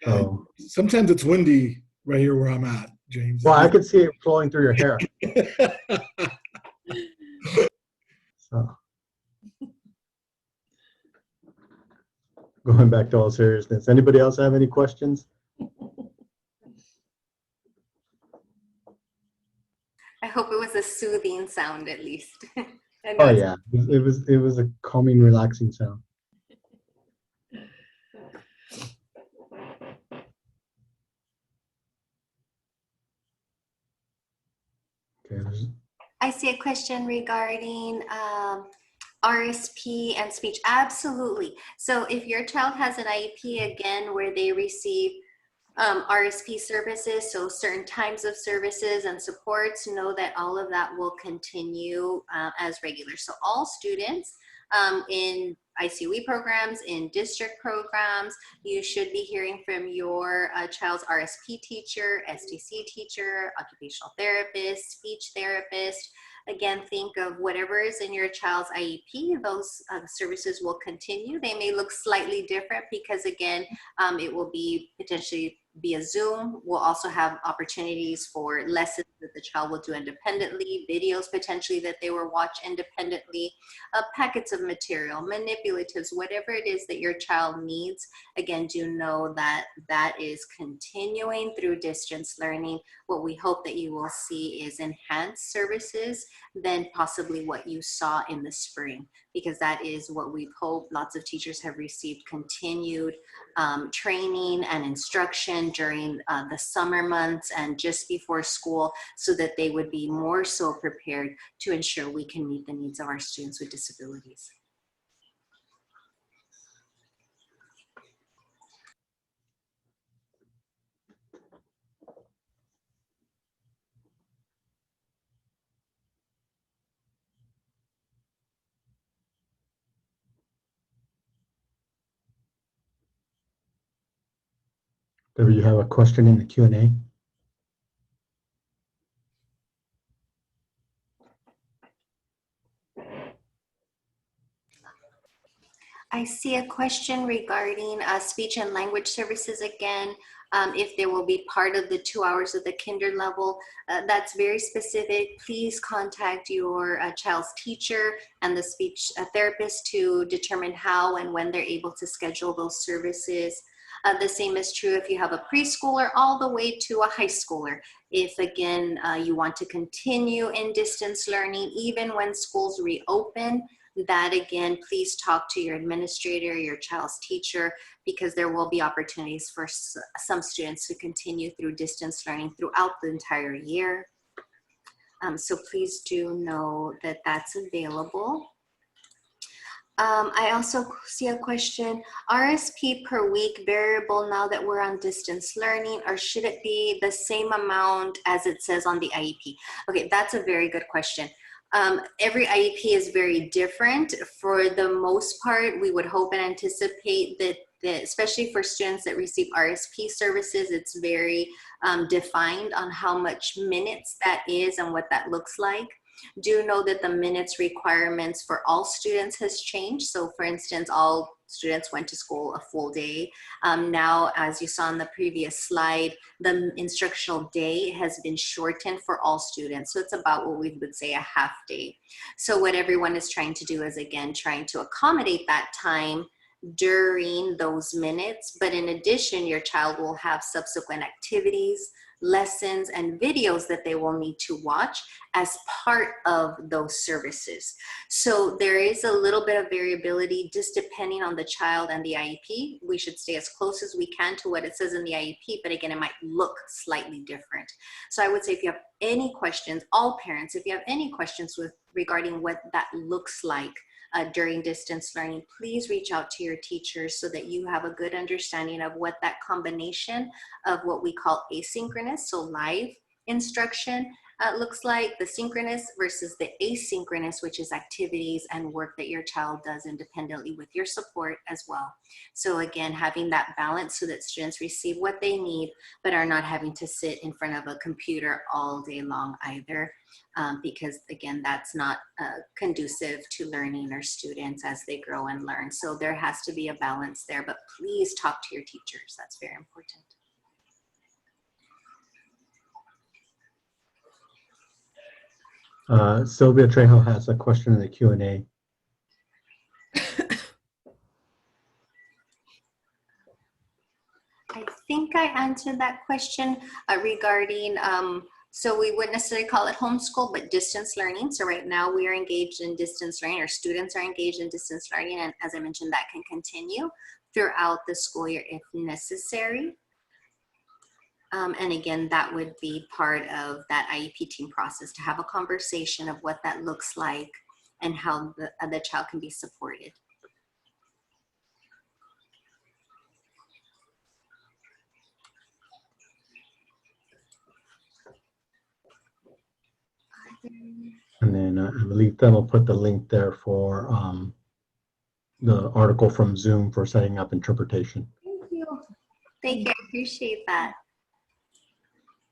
So. Sometimes it's windy right here where I'm at, James. Well, I could see it flowing through your hair. So. Going back to all seriousness, anybody else have any questions? I hope it was a soothing sound at least. Oh yeah, it was a calming, relaxing sound. Okay. I see a question regarding RSP and speech. Absolutely. So if your child has an IEP, again, where they receive RSP services, so certain times of services and supports, know that all of that will continue as regular. So all students in ICOE programs, in district programs, you should be hearing from your child's RSP teacher, STC teacher, occupational therapist, speech therapist. Again, think of whatever is in your child's IEP, those services will continue. They may look slightly different because again, it will be potentially via Zoom. We'll also have opportunities for lessons that the child will do independently, videos potentially that they will watch independently, packets of material, manipulatives, whatever it is that your child needs. Again, do know that that is continuing through distance learning. What we hope that you will see is enhanced services than possibly what you saw in the spring, because that is what we've hoped. Lots of teachers have received continued training and instruction during the summer months and just before school, so that they would be more so prepared to ensure we can meet the needs of our students with disabilities. Do you have a question in the Q&A? I see a question regarding speech and language services again. If they will be part of the 2 hours of the kinder level, that's very specific. Please contact your child's teacher and the speech therapist to determine how and when they're able to schedule those services. The same is true if you have a preschooler all the way to a high schooler. If again, you want to continue in distance learning, even when schools reopen, that again, please talk to your administrator, your child's teacher, because there will be opportunities for some students to continue through distance learning throughout the entire year. So please do know that that's available. I also see a question, RSP per week variable now that we're on distance learning, or should it be the same amount as it says on the IEP? Okay, that's a very good question. Every IEP is very different. For the most part, we would hope and anticipate that especially for students that receive RSP services, it's very defined on how much minutes that is and what that looks like. Do know that the minutes requirements for all students has changed. So for instance, all students went to school a full day. Now, as you saw in the previous slide, the instructional day has been shortened for all students. So it's about what we would say a half day. So what everyone is trying to do is, again, trying to accommodate that time during those minutes. But in addition, your child will have subsequent activities, lessons, and videos that they will need to watch as part of those services. So there is a little bit of variability just depending on the child and the IEP. We should stay as close as we can to what it says in the IEP, but again, it might look slightly different. So I would say if you have any questions, all parents, if you have any questions regarding what that looks like during distance learning, please reach out to your teachers so that you have a good understanding of what that combination of what we call asynchronous, so live instruction, looks like, the synchronous versus the asynchronous, which is activities and work that your child does independently with your support as well. So again, having that balance so that students receive what they need, but are not having to sit in front of a computer all day long either. Because again, that's not conducive to learning or students as they grow and learn. So there has to be a balance there, but please talk to your teachers. That's very important. Sylvia Trejo has a question in the Q&A. I think I answered that question regarding, so we wouldn't necessarily call it homeschool, but distance learning. So right now we are engaged in distance learning, or students are engaged in distance learning. And as I mentioned, that can continue throughout the school year if necessary. And again, that would be part of that IEP team process, to have a conversation of what that looks like and how the child can be supported. And then I believe Them will put the link there for the article from Zoom for setting up interpretation. Thank you. Thank you. I appreciate that.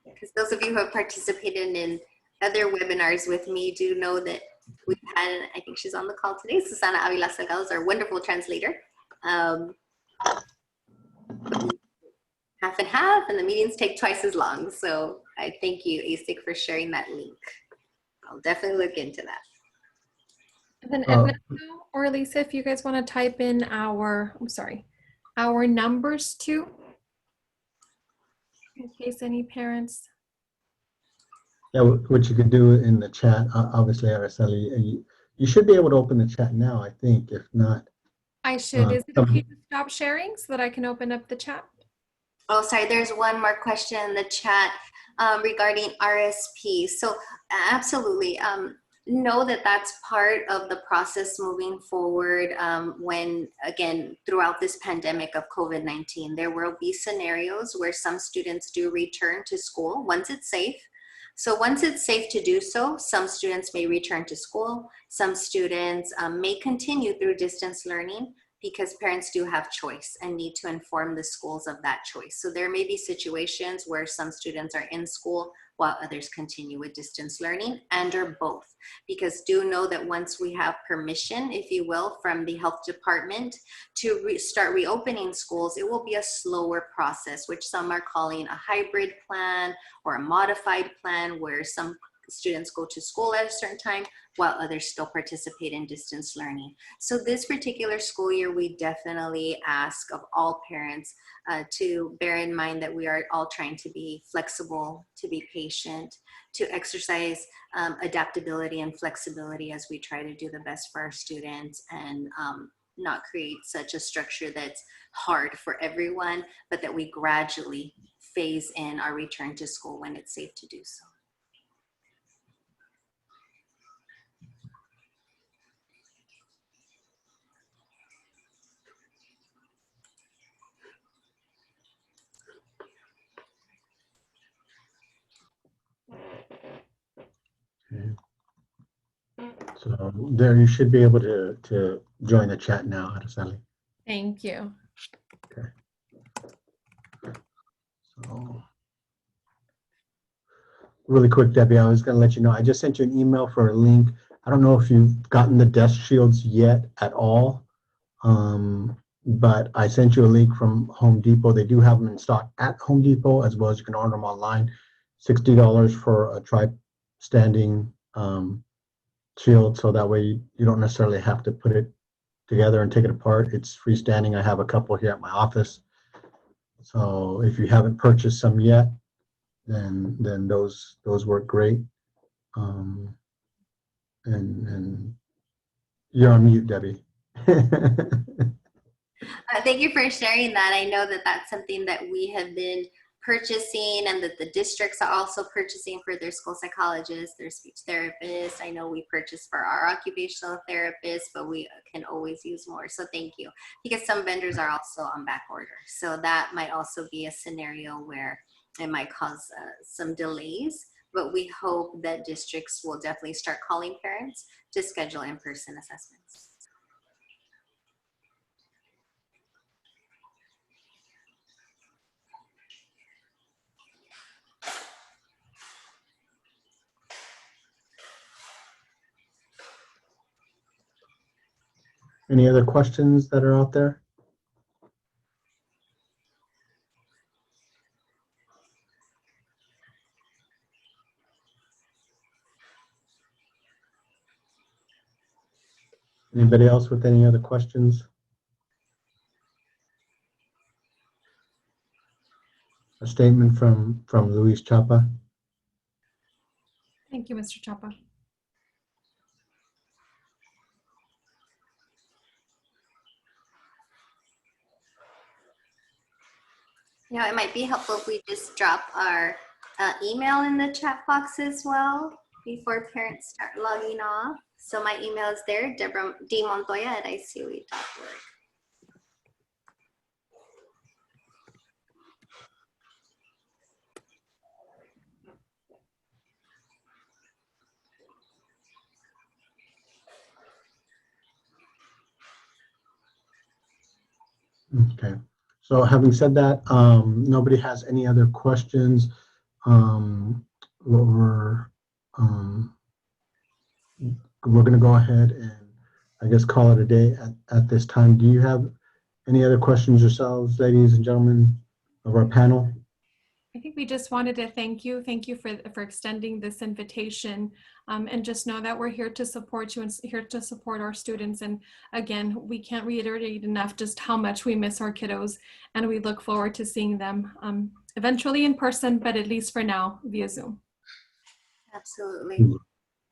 Because those of you who have participated in other webinars with me do know that we've had, I think she's on the call today, Susana Avila Salgado is our wonderful translator. Half and half, and the meetings take twice as long. So I thank you, ASIC, for sharing that link. I'll definitely look into that. And then Ernesto or Lisa, if you guys want to type in our numbers too, in case any parents. Yeah, what you could do in the chat, obviously, Araceli, you should be able to open the chat now, I think. If not, I should. Is it okay to stop sharing so that I can open up the chat? Oh, sorry, there's one more question in the chat regarding RSP. So absolutely, know that that's part of the process moving forward when, again, throughout this pandemic of COVID-19, there will be scenarios where some students do return to school once it's safe. So once it's safe to do so, some students may return to school. Some students may continue through distance learning, because parents do have choice and need to inform the schools of that choice. So there may be situations where some students are in school while others continue with distance learning, and or both. Because do know that once we have permission, if you will, from the health department to start reopening schools, it will be a slower process, which some are calling a hybrid plan or a modified plan, where some students go to school at a certain time while others still participate in distance learning. So this particular school year, we definitely ask of all parents to bear in mind that we are all trying to be flexible, to be patient, to exercise adaptability and flexibility as we try to do the best for our students, and not create such a structure that's hard for everyone, but that we gradually phase in our return to school when it's safe to do so. So there you should be able to join the chat now, Araceli. Thank you. Okay. So really quick, Debbie, I was going to let you know, I just sent you an email for a link. I don't know if you've gotten the desk shields yet at all, but I sent you a link from Home Depot. They do have them in stock at Home Depot, as well as you can order them online. $60 for a standing shield, so that way you don't necessarily have to put it together and take it apart. It's freestanding. I have a couple here at my office. So if you haven't purchased some yet, then those work great. And you're on mute, Debbie. Thank you for sharing that. I know that that's something that we have been purchasing and that the districts are also purchasing for their school psychologists, their speech therapists. I know we purchase for our occupational therapists, but we can always use more. So thank you. Because some vendors are also on back order. So that might also be a scenario where it might cause some delays, but we hope that districts will definitely start calling parents to schedule in-person assessments. Any other questions that are out there? Anybody else with any other questions? A statement from Luis Chapa. Thank you, Mr. Chapa. You know, it might be helpful if we just drop our email in the chat box as well before parents start logging off. So my email is there, Deborah D. Montoya at ICOE.org. Okay. So having said that, nobody has any other questions. We're going to go ahead and I guess call it a day at this time. Do you have any other questions yourselves, ladies and gentlemen of our panel? I think we just wanted to thank you. Thank you for extending this invitation, and just know that we're here to support you and here to support our students. And again, we can't reiterate enough just how much we miss our kiddos, and we look forward to seeing them eventually in person, but at least for now via Zoom. Absolutely.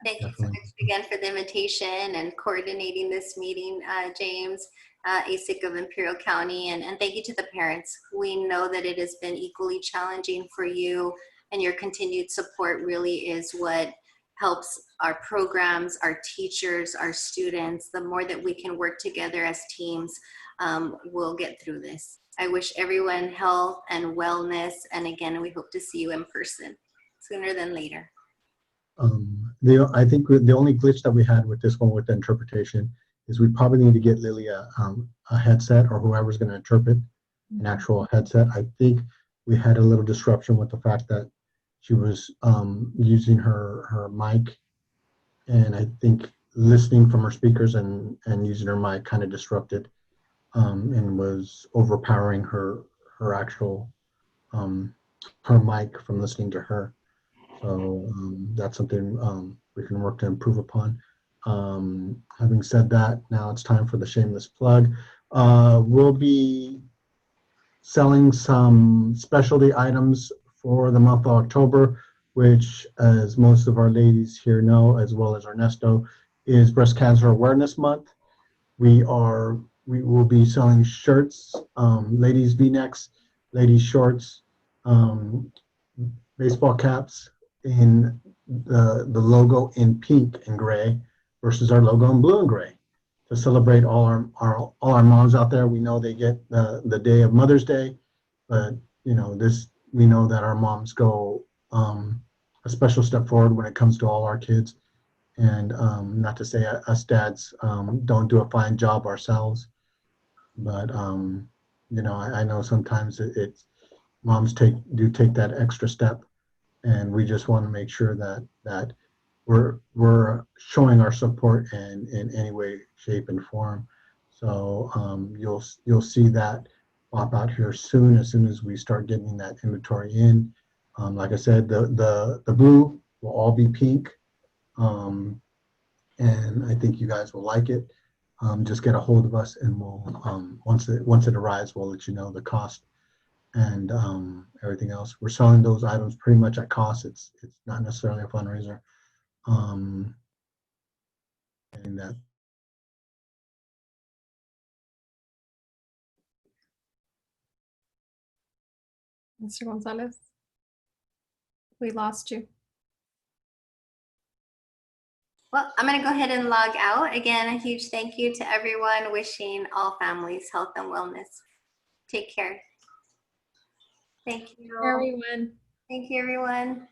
Thank you so much again for the invitation and coordinating this meeting, James, ASIC of Imperial County, and thank you to the parents. We know that it has been equally challenging for you, and your continued support really is what helps our programs, our teachers, our students. The more that we can work together as teams, we'll get through this. I wish everyone health and wellness, and again, we hope to see you in person sooner than later. I think the only glitch that we had with this one with the interpretation is we probably need to get Lily a headset, or whoever's going to interpret an actual headset. I think we had a little disruption with the fact that she was using her mic, and I think listening from her speakers and using her mic kind of disrupted and was overpowering her actual her mic from listening to her. So that's something we can work to improve upon. Having said that, now it's time for the shameless plug. We'll be selling some specialty items for the month of October, which, as most of our ladies here know, as well as Ernesto, is Breast Cancer Awareness Month. We will be selling shirts, ladies V-necks, ladies shorts, baseball caps in the logo in pink and gray versus our logo in blue and gray to celebrate all our moms out there. We know they get the day of Mother's Day, but we know that our moms go a special step forward when it comes to all our kids, And not to say us dads don't do a fine job ourselves, but you know, I know sometimes it's moms do take that extra step, and we just want to make sure that we're showing our support in any way, shape, and form. So you'll see that pop out here soon as we start getting that inventory in. Like I said, the blue will all be pink, and I think you guys will like it. Just get a hold of us, and we'll once it arrives, we'll let you know the cost and everything else. We're selling those items pretty much at cost. It's not necessarily a fundraiser. And that Mr. Gonzalez, we lost you. Well, I'm going to go ahead and log out. Again, a huge thank you to everyone, wishing all families health and wellness. Take care. Thank you. Everyone. Thank you, everyone.